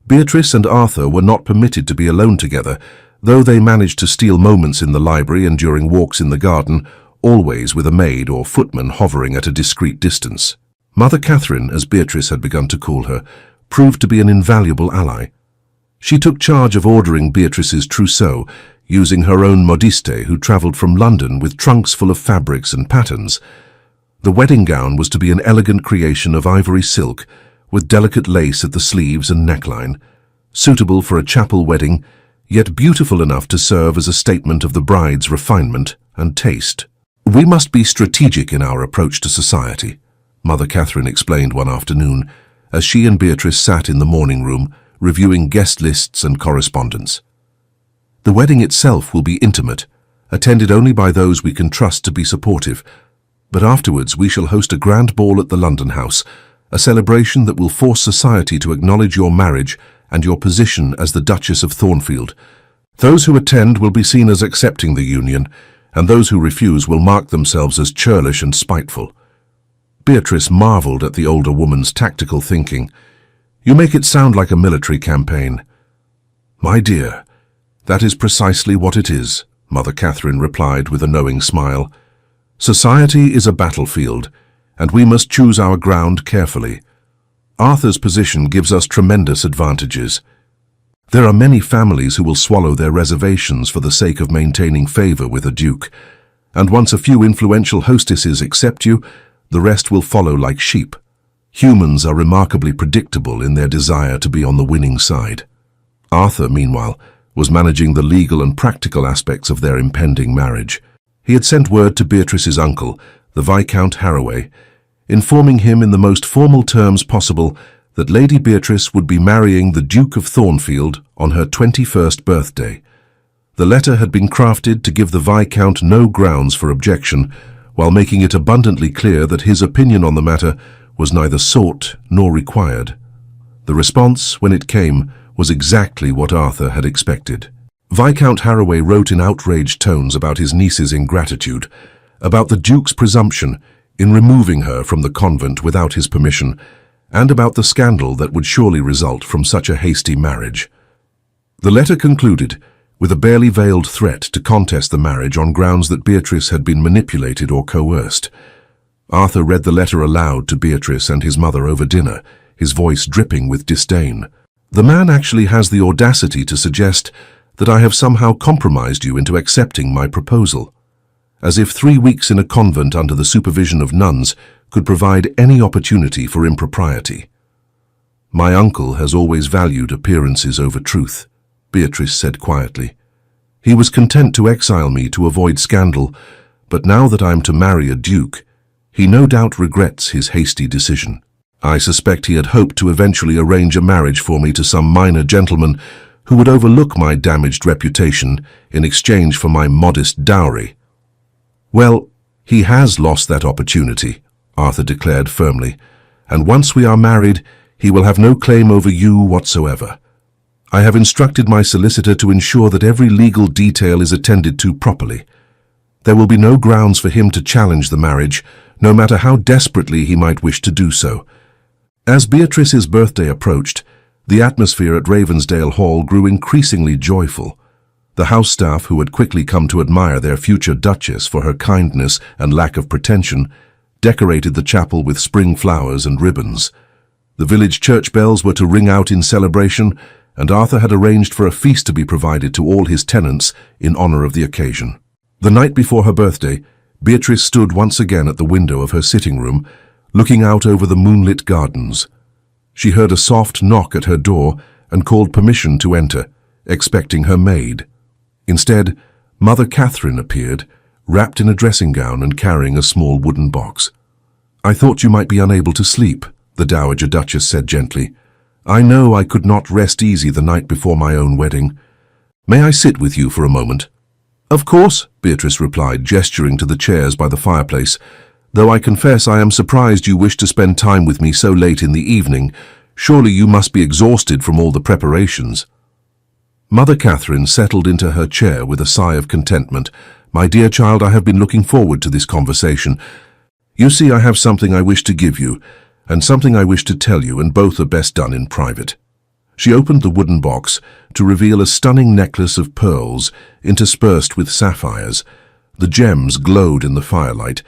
Beatrice and Arthur were not permitted to be alone together, though they managed to steal moments in the library and during walks in the garden, always with a maid or footman hovering at a discreet distance. Mother Catherine, as Beatrice had begun to call her, proved to be an invaluable ally. She took charge of ordering Beatrice's trousseau, using her own modiste who travelled from London with trunks full of fabrics and patterns. The wedding gown was to be an elegant creation of ivory silk, with delicate lace at the sleeves and neckline, suitable for a chapel wedding, yet beautiful enough to serve as a statement of the bride's refinement and taste. "We must be strategic in our approach to society," Mother Catherine explained one afternoon, as she and Beatrice sat in the morning room, reviewing guest lists and correspondence. "The wedding itself will be intimate, attended only by those we can trust to be supportive, but afterwards we shall host a grand ball at the London house, a celebration that will force society to acknowledge your marriage and your position as the Duchess of Thornfield. Those who attend will be seen as accepting the union, and those who refuse will mark themselves as churlish and spiteful." Beatrice marvelled at the older woman's tactical thinking. "You make it sound like a military campaign." "My dear, that is precisely what it is," Mother Catherine replied with a knowing smile. "Society is a battlefield, and we must choose our ground carefully. Arthur's position gives us tremendous advantages. There are many families who will swallow their reservations for the sake of maintaining favour with a duke, and once a few influential hostesses accept you, the rest will follow like sheep. Humans are remarkably predictable in their desire to be on the winning side." Arthur, meanwhile, was managing the legal and practical aspects of their impending marriage. He had sent word to Beatrice's uncle, the Viscount Harroway, informing him in the most formal terms possible that Lady Beatrice would be marrying the Duke of Thornfield on her 21st birthday. The letter had been crafted to give the Viscount no grounds for objection, while making it abundantly clear that his opinion on the matter was neither sought nor required. The response, when it came, was exactly what Arthur had expected. Viscount Harroway wrote in outraged tones about his niece's ingratitude, about the Duke's presumption in removing her from the convent without his permission, and about the scandal that would surely result from such a hasty marriage. The letter concluded with a barely veiled threat to contest the marriage on grounds that Beatrice had been manipulated or coerced. Arthur read the letter aloud to Beatrice and his mother over dinner, his voice dripping with disdain. "The man actually has the audacity to suggest that I have somehow compromised you into accepting my proposal, as if 3 weeks in a convent under the supervision of nuns could provide any opportunity for impropriety." "My uncle has always valued appearances over truth," Beatrice said quietly. "He was content to exile me to avoid scandal, but now that I am to marry a duke, he no doubt regrets his hasty decision. I suspect he had hoped to eventually arrange a marriage for me to some minor gentleman who would overlook my damaged reputation in exchange for my modest dowry." "Well, he has lost that opportunity," Arthur declared firmly, "and once we are married, he will have no claim over you whatsoever. I have instructed my solicitor to ensure that every legal detail is attended to properly. There will be no grounds for him to challenge the marriage, no matter how desperately he might wish to do so." As Beatrice's birthday approached, the atmosphere at Ravensdale Hall grew increasingly joyful. The house staff, who had quickly come to admire their future duchess for her kindness and lack of pretension, decorated the chapel with spring flowers and ribbons. The village church bells were to ring out in celebration, and Arthur had arranged for a feast to be provided to all his tenants in honor of the occasion. The night before her birthday, Beatrice stood once again at the window of her sitting room, looking out over the moonlit gardens. She heard a soft knock at her door and called permission to enter, expecting her maid. Instead, Mother Catherine appeared, wrapped in a dressing gown and carrying a small wooden box. "I thought you might be unable to sleep," the Dowager Duchess said gently. "I know I could not rest easy the night before my own wedding. May I sit with you for a moment?" "Of course," Beatrice replied, gesturing to the chairs by the fireplace, "though I confess I am surprised you wish to spend time with me so late in the evening. Surely you must be exhausted from all the preparations." Mother Catherine settled into her chair with a sigh of contentment. "My dear child, I have been looking forward to this conversation. You see, I have something I wish to give you, and something I wish to tell you, and both are best done in private." She opened the wooden box to reveal a stunning necklace of pearls interspersed with sapphires. The gems glowed in the firelight,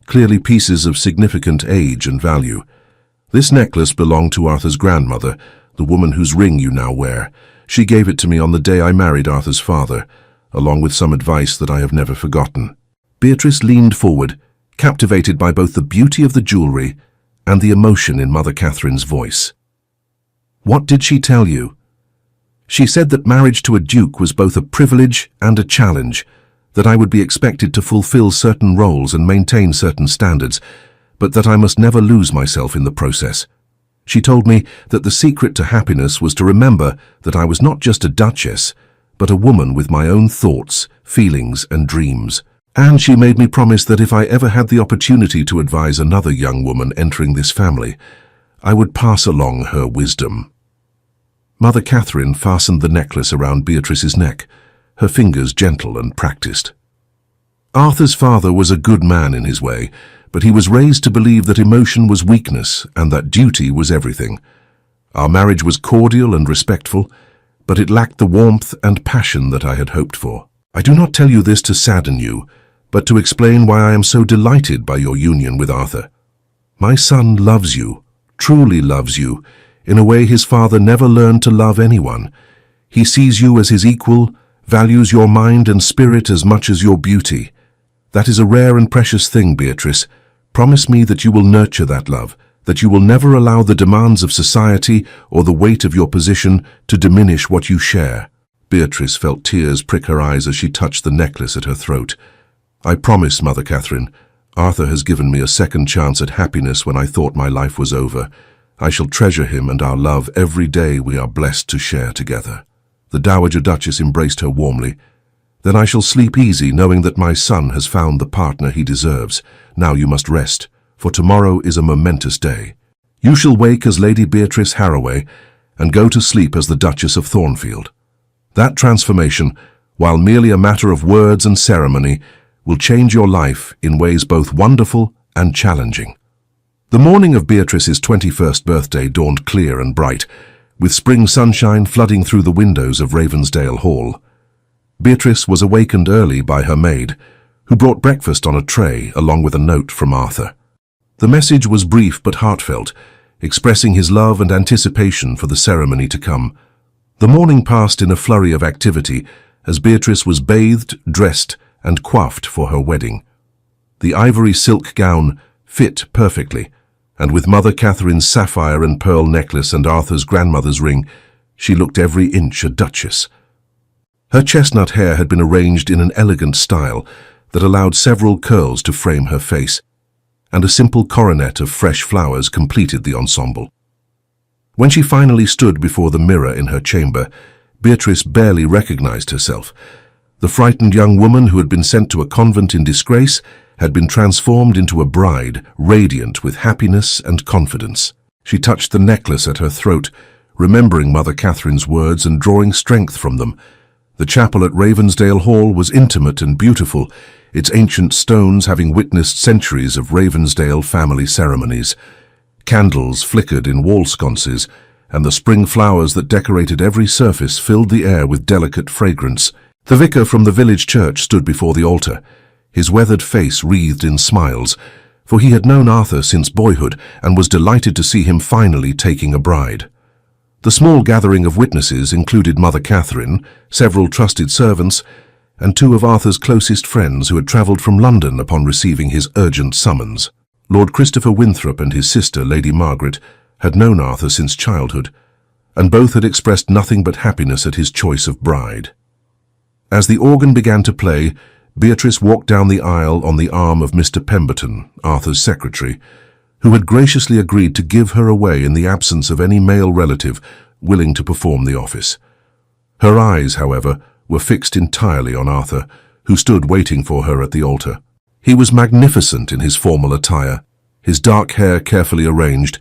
clearly pieces of significant age and value. "This necklace belonged to Arthur's grandmother, the woman whose ring you now wear. She gave it to me on the day I married Arthur's father, along with some advice that I have never forgotten." Beatrice leaned forward, captivated by both the beauty of the jewelry and the emotion in Mother Catherine's voice. "What did she tell you?" "She said that marriage to a duke was both a privilege and a challenge, that I would be expected to fulfill certain roles and maintain certain standards, but that I must never lose myself in the process. She told me that the secret to happiness was to remember that I was not just a duchess, but a woman with my own thoughts, feelings, and dreams. And she made me promise that if I ever had the opportunity to advise another young woman entering this family, I would pass along her wisdom." Mother Catherine fastened the necklace around Beatrice's neck, her fingers gentle and practiced. "Arthur's father was a good man in his way, but he was raised to believe that emotion was weakness and that duty was everything. Our marriage was cordial and respectful, but it lacked the warmth and passion that I had hoped for. I do not tell you this to sadden you, but to explain why I am so delighted by your union with Arthur. My son loves you, truly loves you, in a way his father never learned to love anyone. He sees you as his equal, values your mind and spirit as much as your beauty. That is a rare and precious thing, Beatrice. Promise me that you will nurture that love, that you will never allow the demands of society or the weight of your position to diminish what you share." Beatrice felt tears prick her eyes as she touched the necklace at her throat. "I promise, Mother Catherine. Arthur has given me a second chance at happiness when I thought my life was over. I shall treasure him and our love every day we are blessed to share together." The Dowager Duchess embraced her warmly. "Then I shall sleep easy knowing that my son has found the partner he deserves. Now you must rest, for tomorrow is a momentous day. You shall wake as Lady Beatrice Haraway and go to sleep as the Duchess of Thornfield. That transformation, while merely a matter of words and ceremony, will change your life in ways both wonderful and challenging." The morning of Beatrice's 21st birthday dawned clear and bright, with spring sunshine flooding through the windows of Ravensdale Hall. Beatrice was awakened early by her maid, who brought breakfast on a tray along with a note from Arthur. The message was brief but heartfelt, expressing his love and anticipation for the ceremony to come. The morning passed in a flurry of activity as Beatrice was bathed, dressed, and coiffed for her wedding. The ivory silk gown fit perfectly, and with Mother Catherine's sapphire and pearl necklace and Arthur's grandmother's ring, she looked every inch a duchess. Her chestnut hair had been arranged in an elegant style that allowed several curls to frame her face, and a simple coronet of fresh flowers completed the ensemble. When she finally stood before the mirror in her chamber, Beatrice barely recognized herself. The frightened young woman who had been sent to a convent in disgrace had been transformed into a bride, radiant with happiness and confidence. She touched the necklace at her throat, remembering Mother Catherine's words and drawing strength from them. The chapel at Ravensdale Hall was intimate and beautiful, its ancient stones having witnessed centuries of Ravensdale family ceremonies. Candles flickered in wall sconces, and the spring flowers that decorated every surface filled the air with delicate fragrance. The vicar from the village church stood before the altar, his weathered face wreathed in smiles, for he had known Arthur since boyhood and was delighted to see him finally taking a bride. The small gathering of witnesses included Mother Catherine, several trusted servants, and two of Arthur's closest friends who had travelled from London upon receiving his urgent summons. Lord Christopher Winthrop and his sister, Lady Margaret, had known Arthur since childhood, and both had expressed nothing but happiness at his choice of bride. As the organ began to play, Beatrice walked down the aisle on the arm of Mr. Pemberton, Arthur's secretary, who had graciously agreed to give her away in the absence of any male relative willing to perform the office. Her eyes, however, were fixed entirely on Arthur, who stood waiting for her at the altar. He was magnificent in his formal attire, his dark hair carefully arranged,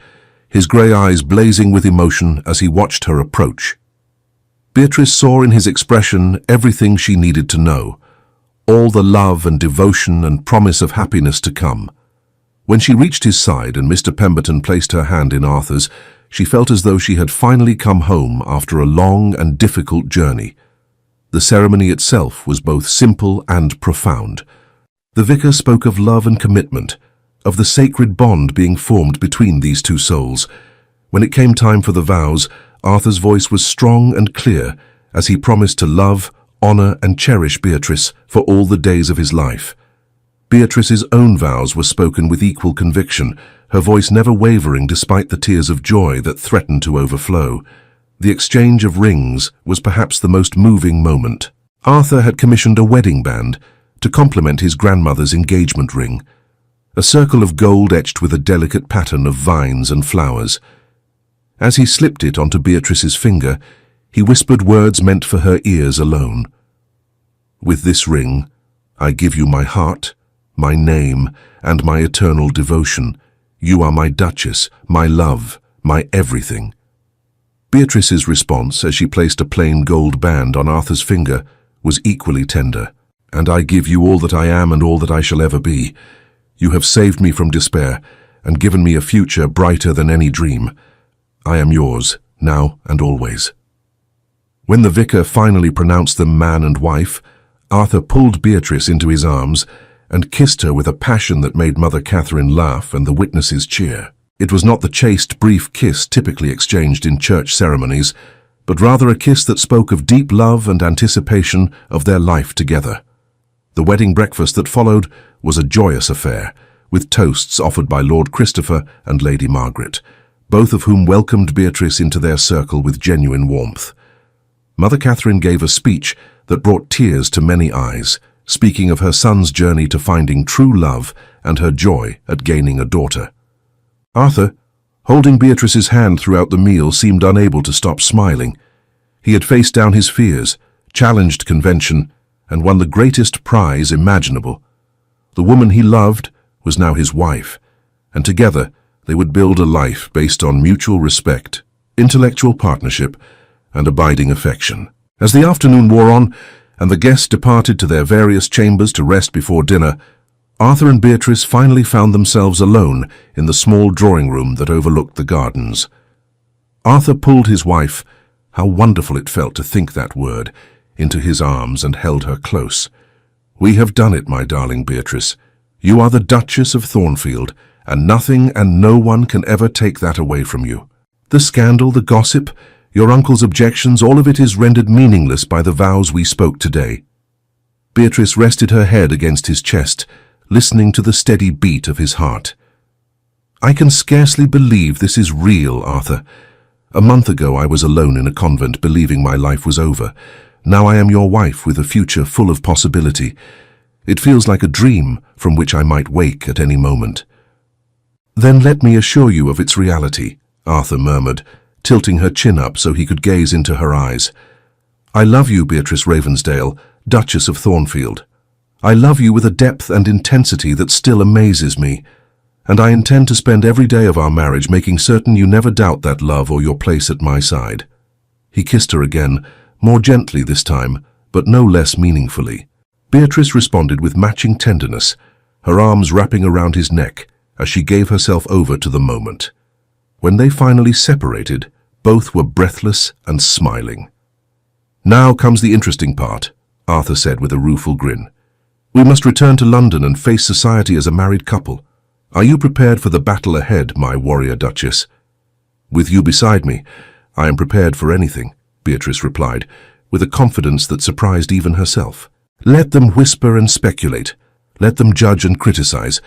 his grey eyes blazing with emotion as he watched her approach. Beatrice saw in his expression everything she needed to know, all the love and devotion and promise of happiness to come. When she reached his side and Mr. Pemberton placed her hand in Arthur's, she felt as though she had finally come home after a long and difficult journey. The ceremony itself was both simple and profound. The vicar spoke of love and commitment, of the sacred bond being formed between these two souls. When it came time for the vows, Arthur's voice was strong and clear as he promised to love, honor, and cherish Beatrice for all the days of his life. Beatrice's own vows were spoken with equal conviction, her voice never wavering despite the tears of joy that threatened to overflow. The exchange of rings was perhaps the most moving moment. Arthur had commissioned a wedding band to complement his grandmother's engagement ring, a circle of gold etched with a delicate pattern of vines and flowers. As he slipped it onto Beatrice's finger, he whispered words meant for her ears alone. "With this ring, I give you my heart, my name, and my eternal devotion. You are my Duchess, my love, my everything." Beatrice's response, as she placed a plain gold band on Arthur's finger, was equally tender. "And I give you all that I am and all that I shall ever be. You have saved me from despair and given me a future brighter than any dream. I am yours, now and always." When the vicar finally pronounced them man and wife, Arthur pulled Beatrice into his arms and kissed her with a passion that made Mother Catherine laugh and the witnesses cheer. It was not the chaste, brief kiss typically exchanged in church ceremonies, but rather a kiss that spoke of deep love and anticipation of their life together. The wedding breakfast that followed was a joyous affair, with toasts offered by Lord Christopher and Lady Margaret, both of whom welcomed Beatrice into their circle with genuine warmth. Mother Catherine gave a speech that brought tears to many eyes, speaking of her son's journey to finding true love and her joy at gaining a daughter. Arthur, holding Beatrice's hand throughout the meal, seemed unable to stop smiling. He had faced down his fears, challenged convention, and won the greatest prize imaginable. The woman he loved was now his wife, and together they would build a life based on mutual respect, intellectual partnership, and abiding affection. As the afternoon wore on, and the guests departed to their various chambers to rest before dinner, Arthur and Beatrice finally found themselves alone in the small drawing room that overlooked the gardens. Arthur pulled his wife, how wonderful it felt to think that word, into his arms and held her close. "We have done it, my darling Beatrice. You are the Duchess of Thornfield, and nothing and no one can ever take that away from you. The scandal, the gossip, your uncle's objections, all of it is rendered meaningless by the vows we spoke today." Beatrice rested her head against his chest, listening to the steady beat of his heart. "I can scarcely believe this is real, Arthur. A month ago I was alone in a convent, believing my life was over. Now I am your wife with a future full of possibility. It feels like a dream from which I might wake at any moment." "Then let me assure you of its reality," Arthur murmured, tilting her chin up so he could gaze into her eyes. "I love you, Beatrice Ravensdale, Duchess of Thornfield. I love you with a depth and intensity that still amazes me, and I intend to spend every day of our marriage making certain you never doubt that love or your place at my side." He kissed her again, more gently this time, but no less meaningfully. Beatrice responded with matching tenderness, her arms wrapping around his neck as she gave herself over to the moment. When they finally separated, both were breathless and smiling. "Now comes the interesting part," Arthur said with a rueful grin. "We must return to London and face society as a married couple. Are you prepared for the battle ahead, my warrior Duchess?" "With you beside me, I am prepared for anything," Beatrice replied, with a confidence that surprised even herself. "Let them whisper and speculate. Let them judge and criticize.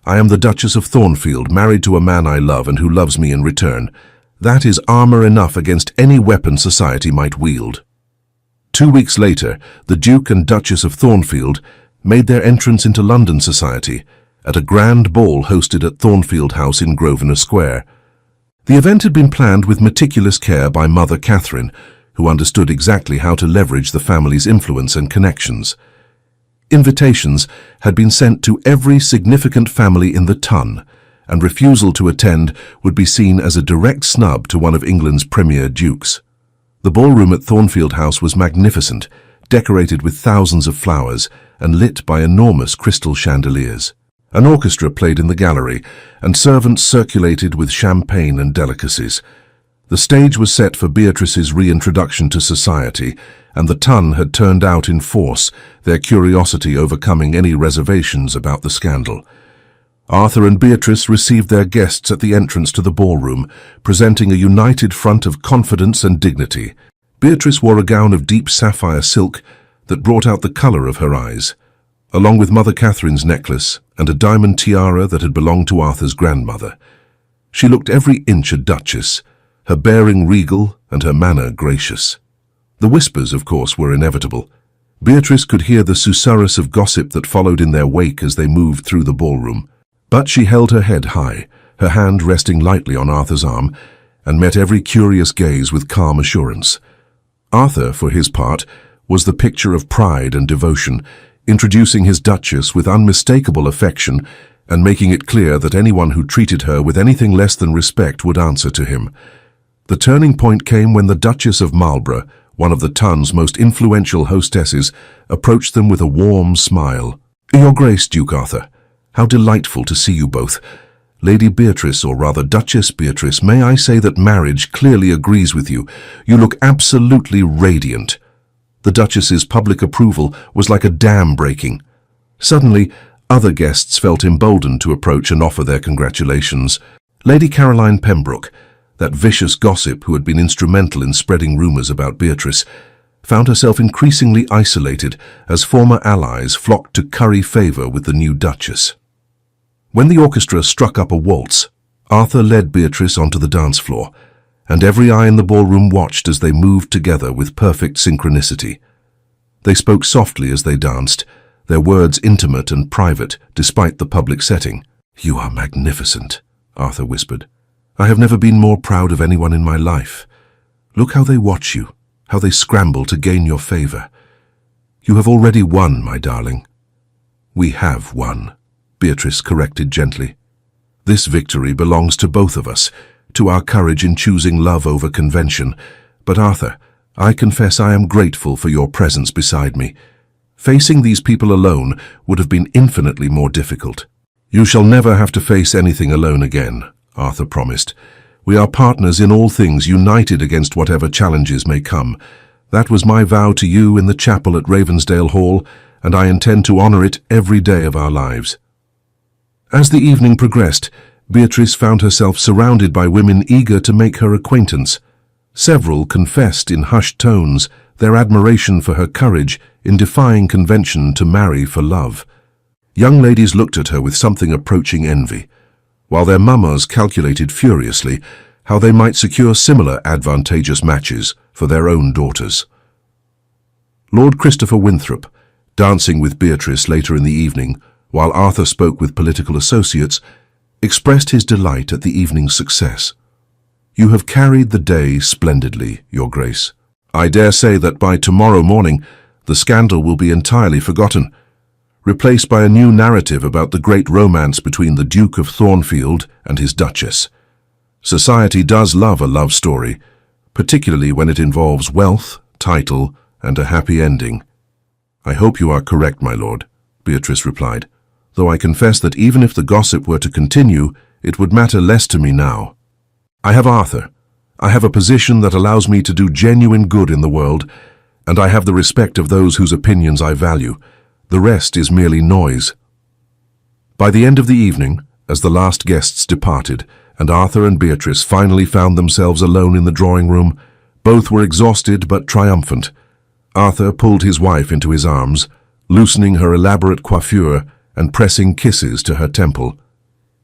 I am the Duchess of Thornfield, married to a man I love and who loves me in return. That is armor enough against any weapon society might wield." 2 weeks later, the Duke and Duchess of Thornfield made their entrance into London society at a grand ball hosted at Thornfield House in Grosvenor Square. The event had been planned with meticulous care by Mother Catherine, who understood exactly how to leverage the family's influence and connections. Invitations had been sent to every significant family in the ton, and refusal to attend would be seen as a direct snub to one of England's premier dukes. The ballroom at Thornfield House was magnificent, decorated with thousands of flowers and lit by enormous crystal chandeliers. An orchestra played in the gallery, and servants circulated with champagne and delicacies. The stage was set for Beatrice's reintroduction to society, and the ton had turned out in force, their curiosity overcoming any reservations about the scandal. Arthur and Beatrice received their guests at the entrance to the ballroom, presenting a united front of confidence and dignity. Beatrice wore a gown of deep sapphire silk that brought out the colour of her eyes, along with Mother Catherine's necklace and a diamond tiara that had belonged to Arthur's grandmother. She looked every inch a duchess, her bearing regal and her manner gracious. The whispers, of course, were inevitable. Beatrice could hear the susurrus of gossip that followed in their wake as they moved through the ballroom. But she held her head high, her hand resting lightly on Arthur's arm, and met every curious gaze with calm assurance. Arthur, for his part, was the picture of pride and devotion, introducing his duchess with unmistakable affection and making it clear that anyone who treated her with anything less than respect would answer to him. The turning point came when the Duchess of Marlborough, one of the ton's most influential hostesses, approached them with a warm smile. "Your Grace, Duke Arthur, how delightful to see you both. Lady Beatrice, or rather Duchess Beatrice, may I say that marriage clearly agrees with you. You look absolutely radiant." The Duchess's public approval was like a dam breaking. Suddenly, other guests felt emboldened to approach and offer their congratulations. Lady Caroline Pembroke, that vicious gossip who had been instrumental in spreading rumours about Beatrice, found herself increasingly isolated as former allies flocked to curry favour with the new Duchess. When the orchestra struck up a waltz, Arthur led Beatrice onto the dance floor, and every eye in the ballroom watched as they moved together with perfect synchronicity. They spoke softly as they danced, their words intimate and private despite the public setting. "You are magnificent," Arthur whispered. "I have never been more proud of anyone in my life. Look how they watch you, how they scramble to gain your favour. You have already won, my darling." "We have won," Beatrice corrected gently. "This victory belongs to both of us, to our courage in choosing love over convention. But Arthur, I confess I am grateful for your presence beside me. Facing these people alone would have been infinitely more difficult." "You shall never have to face anything alone again," Arthur promised. "We are partners in all things, united against whatever challenges may come. That was my vow to you in the chapel at Ravensdale Hall, and I intend to honour it every day of our lives." As the evening progressed, Beatrice found herself surrounded by women eager to make her acquaintance. Several confessed in hushed tones their admiration for her courage in defying convention to marry for love. Young ladies looked at her with something approaching envy, while their mammas calculated furiously how they might secure similar advantageous matches for their own daughters. Lord Christopher Winthrop, dancing with Beatrice later in the evening, while Arthur spoke with political associates, expressed his delight at the evening's success. "You have carried the day splendidly, Your Grace. I dare say that by tomorrow morning the scandal will be entirely forgotten, replaced by a new narrative about the great romance between the Duke of Thornfield and his Duchess. Society does love a love story, particularly when it involves wealth, title, and a happy ending." "I hope you are correct, my lord," Beatrice replied, "though I confess that even if the gossip were to continue, it would matter less to me now. I have Arthur. I have a position that allows me to do genuine good in the world, and I have the respect of those whose opinions I value. The rest is merely noise." By the end of the evening, as the last guests departed, and Arthur and Beatrice finally found themselves alone in the drawing room, both were exhausted but triumphant. Arthur pulled his wife into his arms, loosening her elaborate coiffure and pressing kisses to her temple.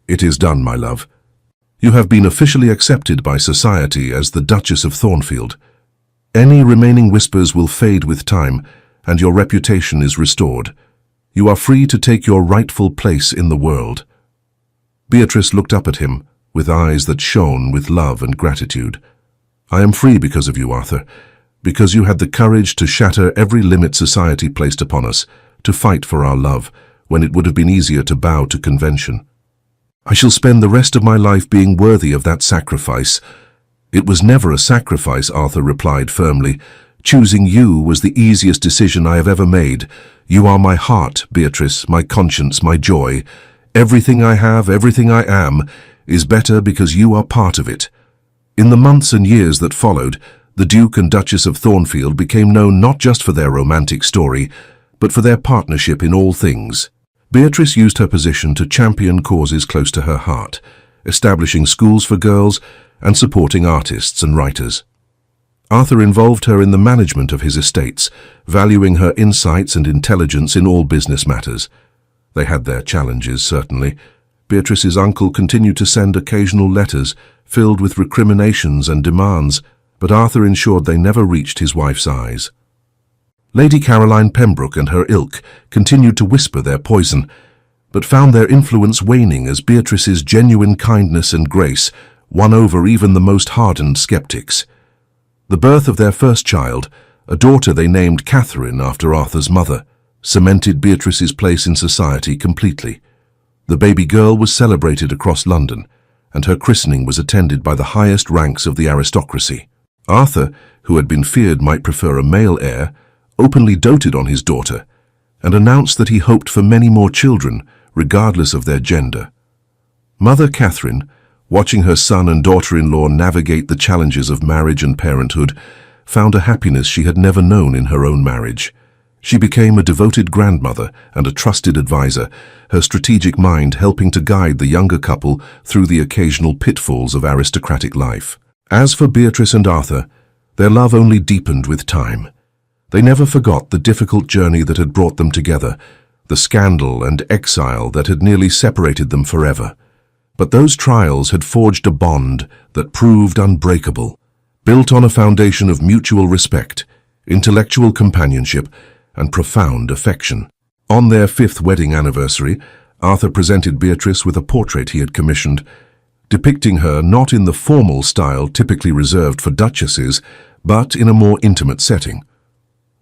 "It is done, my love. You have been officially accepted by society as the Duchess of Thornfield. Any remaining whispers will fade with time, and your reputation is restored. You are free to take your rightful place in the world." Beatrice looked up at him, with eyes that shone with love and gratitude. "I am free because of you, Arthur, because you had the courage to shatter every limit society placed upon us, to fight for our love, when it would have been easier to bow to convention. I shall spend the rest of my life being worthy of that sacrifice." "It was never a sacrifice," Arthur replied firmly. "Choosing you was the easiest decision I have ever made. You are my heart, Beatrice, my conscience, my joy. Everything I have, everything I am, is better because you are part of it. In the months and years that followed, the Duke and Duchess of Thornfield became known not just for their romantic story, but for their partnership in all things. Beatrice used her position to champion causes close to her heart, establishing schools for girls and supporting artists and writers. Arthur involved her in the management of his estates, valuing her insights and intelligence in all business matters. They had their challenges, certainly. Beatrice's uncle continued to send occasional letters filled with recriminations and demands, but Arthur ensured they never reached his wife's eyes. Lady Caroline Pembroke and her ilk continued to whisper their poison, but found their influence waning as Beatrice's genuine kindness and grace won over even the most hardened skeptics. The birth of their first child, a daughter they named Catherine after Arthur's mother, cemented Beatrice's place in society completely. The baby girl was celebrated across London, and her christening was attended by the highest ranks of the aristocracy. Arthur, who had been feared might prefer a male heir, openly doted on his daughter, and announced that he hoped for many more children, regardless of their gender. Mother Catherine, watching her son and daughter-in-law navigate the challenges of marriage and parenthood, found a happiness she had never known in her own marriage. She became a devoted grandmother and a trusted advisor, her strategic mind helping to guide the younger couple through the occasional pitfalls of aristocratic life. As for Beatrice and Arthur, their love only deepened with time. They never forgot the difficult journey that had brought them together, the scandal and exile that had nearly separated them forever. But those trials had forged a bond that proved unbreakable, built on a foundation of mutual respect, intellectual companionship, and profound affection. On their 5th wedding anniversary, Arthur presented Beatrice with a portrait he had commissioned, depicting her not in the formal style typically reserved for duchesses, but in a more intimate setting.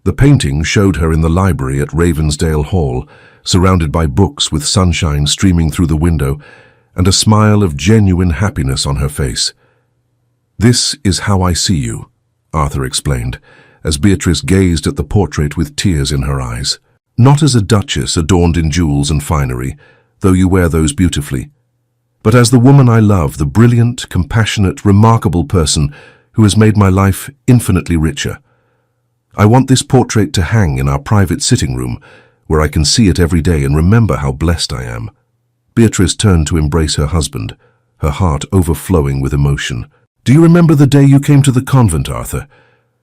The painting showed her in the library at Ravensdale Hall, surrounded by books with sunshine streaming through the window, and a smile of genuine happiness on her face. "This is how I see you," Arthur explained, as Beatrice gazed at the portrait with tears in her eyes. "Not as a duchess adorned in jewels and finery, though you wear those beautifully, but as the woman I love, the brilliant, compassionate, remarkable person who has made my life infinitely richer. I want this portrait to hang in our private sitting room, where I can see it every day and remember how blessed I am." Beatrice turned to embrace her husband, her heart overflowing with emotion. "Do you remember the day you came to the convent, Arthur?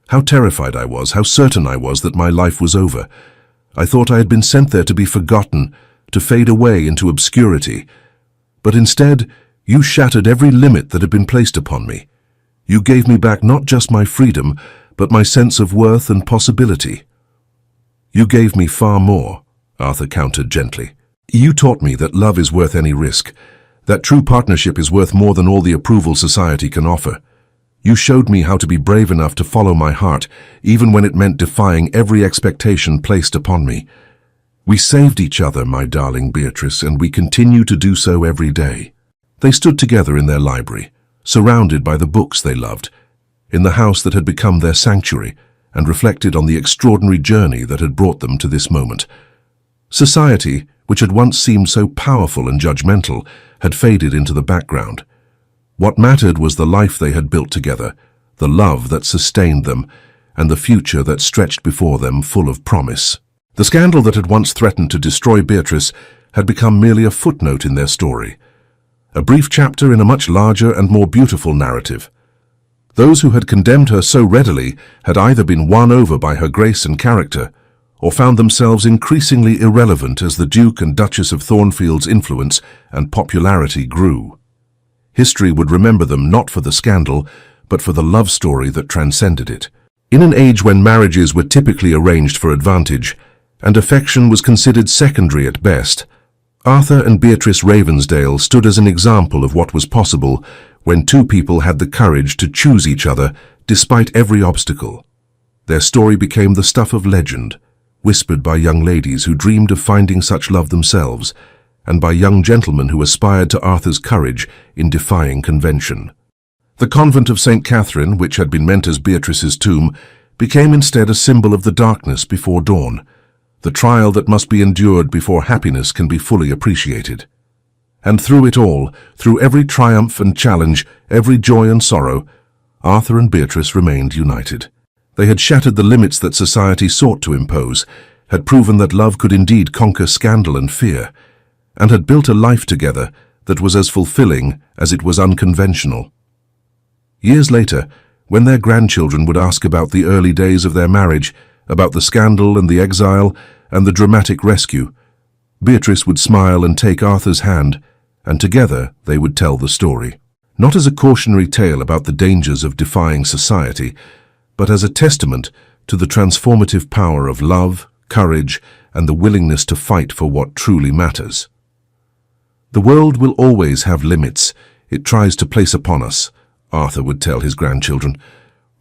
How terrified I was, how certain I was that my life was over. I thought I had been sent there to be forgotten, to fade away into obscurity. But instead, you shattered every limit that had been placed upon me. You gave me back not just my freedom, but my sense of worth and possibility." "You gave me far more," Arthur countered gently. "You taught me that love is worth any risk, that true partnership is worth more than all the approval society can offer. You showed me how to be brave enough to follow my heart, even when it meant defying every expectation placed upon me. We saved each other, my darling Beatrice, and we continue to do so every day." They stood together in their library, surrounded by the books they loved, in the house that had become their sanctuary, and reflected on the extraordinary journey that had brought them to this moment. Society, which had once seemed so powerful and judgmental, had faded into the background. What mattered was the life they had built together, the love that sustained them, and the future that stretched before them full of promise. The scandal that had once threatened to destroy Beatrice had become merely a footnote in their story, a brief chapter in a much larger and more beautiful narrative. Those who had condemned her so readily had either been won over by her grace and character, or found themselves increasingly irrelevant as the Duke and Duchess of Thornfield's influence and popularity grew. History would remember them not for the scandal, but for the love story that transcended it. In an age when marriages were typically arranged for advantage, and affection was considered secondary at best, Arthur and Beatrice Ravensdale stood as an example of what was possible when two people had the courage to choose each other despite every obstacle. Their story became the stuff of legend, whispered by young ladies who dreamed of finding such love themselves, and by young gentlemen who aspired to Arthur's courage in defying convention. The convent of St. Catherine, which had been meant as Beatrice's tomb, became instead a symbol of the darkness before dawn, the trial that must be endured before happiness can be fully appreciated. And through it all, through every triumph and challenge, every joy and sorrow, Arthur and Beatrice remained united. They had shattered the limits that society sought to impose, had proven that love could indeed conquer scandal and fear, and had built a life together that was as fulfilling as it was unconventional. Years later, when their grandchildren would ask about the early days of their marriage, about the scandal and the exile and the dramatic rescue, Beatrice would smile and take Arthur's hand, and together they would tell the story. Not as a cautionary tale about the dangers of defying society, but as a testament to the transformative power of love, courage, and the willingness to fight for what truly matters. The world will always have limits it tries to place upon us, Arthur would tell his grandchildren.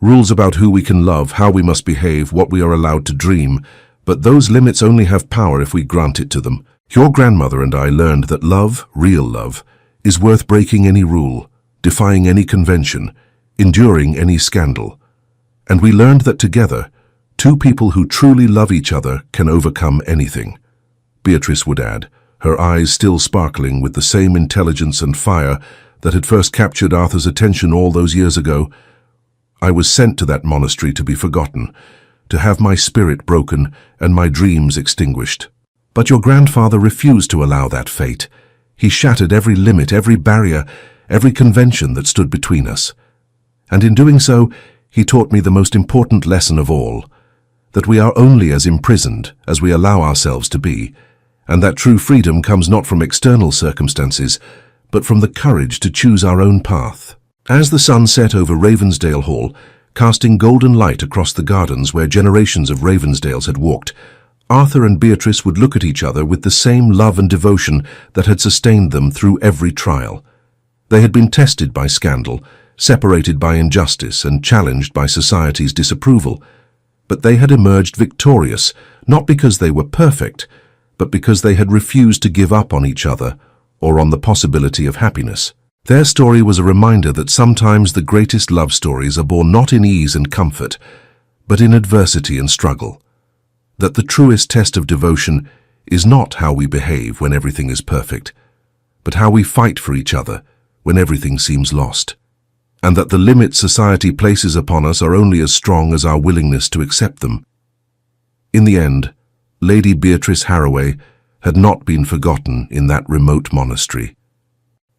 Rules about who we can love, how we must behave, what we are allowed to dream, but those limits only have power if we grant it to them. Your grandmother and I learned that love, real love, is worth breaking any rule, defying any convention, enduring any scandal. And we learned that together, two people who truly love each other can overcome anything. Beatrice would add, her eyes still sparkling with the same intelligence and fire that had first captured Arthur's attention all those years ago. I was sent to that monastery to be forgotten, to have my spirit broken and my dreams extinguished. But your grandfather refused to allow that fate. He shattered every limit, every barrier, every convention that stood between us. And in doing so, he taught me the most important lesson of all, that we are only as imprisoned as we allow ourselves to be, and that true freedom comes not from external circumstances, but from the courage to choose our own path. As the sun set over Ravensdale Hall, casting golden light across the gardens where generations of Ravensdales had walked, Arthur and Beatrice would look at each other with the same love and devotion that had sustained them through every trial. They had been tested by scandal, separated by injustice, and challenged by society's disapproval. But they had emerged victorious, not because they were perfect, but because they had refused to give up on each other or on the possibility of happiness. Their story was a reminder that sometimes the greatest love stories are born not in ease and comfort, but in adversity and struggle. That the truest test of devotion is not how we behave when everything is perfect, but how we fight for each other when everything seems lost. And that the limits society places upon us are only as strong as our willingness to accept them. In the end, Lady Beatrice Haraway had not been forgotten in that remote monastery.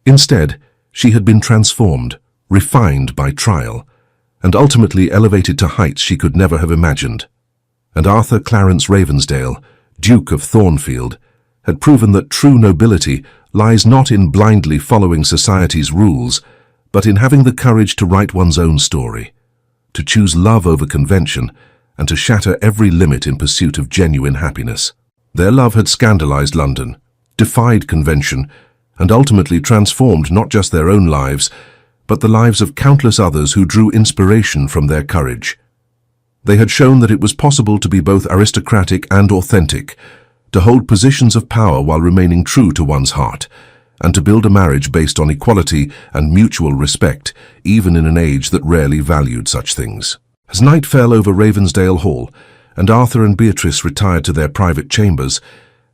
Instead, she had been transformed, refined by trial, and ultimately elevated to heights she could never have imagined. And Arthur Clarence Ravensdale, Duke of Thornfield, had proven that true nobility lies not in blindly following society's rules, but in having the courage to write one's own story, to choose love over convention, and to shatter every limit in pursuit of genuine happiness. Their love had scandalized London, defied convention, and ultimately transformed not just their own lives, but the lives of countless others who drew inspiration from their courage. They had shown that it was possible to be both aristocratic and authentic, to hold positions of power while remaining true to one's heart, and to build a marriage based on equality and mutual respect, even in an age that rarely valued such things. As night fell over Ravensdale Hall, and Arthur and Beatrice retired to their private chambers,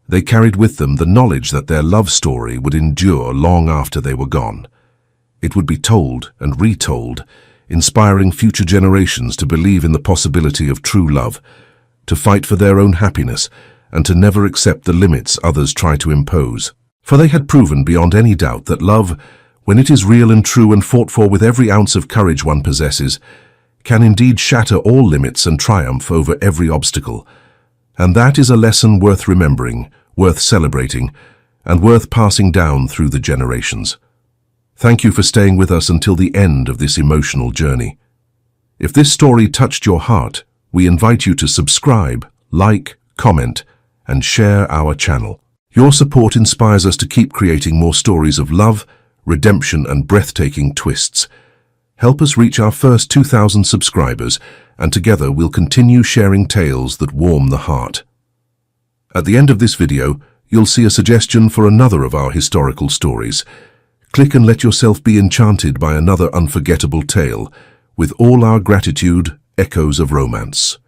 they carried with them the knowledge that their love story would endure long after they were gone. It would be told and retold, inspiring future generations to believe in the possibility of true love, to fight for their own happiness, and to never accept the limits others try to impose. For they had proven beyond any doubt that love, when it is real and true and fought for with every ounce of courage one possesses, can indeed shatter all limits and triumph over every obstacle. And that is a lesson worth remembering, worth celebrating, and worth passing down through the generations. Thank you for staying with us until the end of this emotional journey. If this story touched your heart, we invite you to subscribe, like, comment, and share our channel. Your support inspires us to keep creating more stories of love, redemption, and breathtaking twists. Help us reach our first 2,000 subscribers, and together we'll continue sharing tales that warm the heart. At the end of this video, you'll see a suggestion for another of our historical stories. Click and let yourself be enchanted by another unforgettable tale, with all our gratitude, echoes of romance.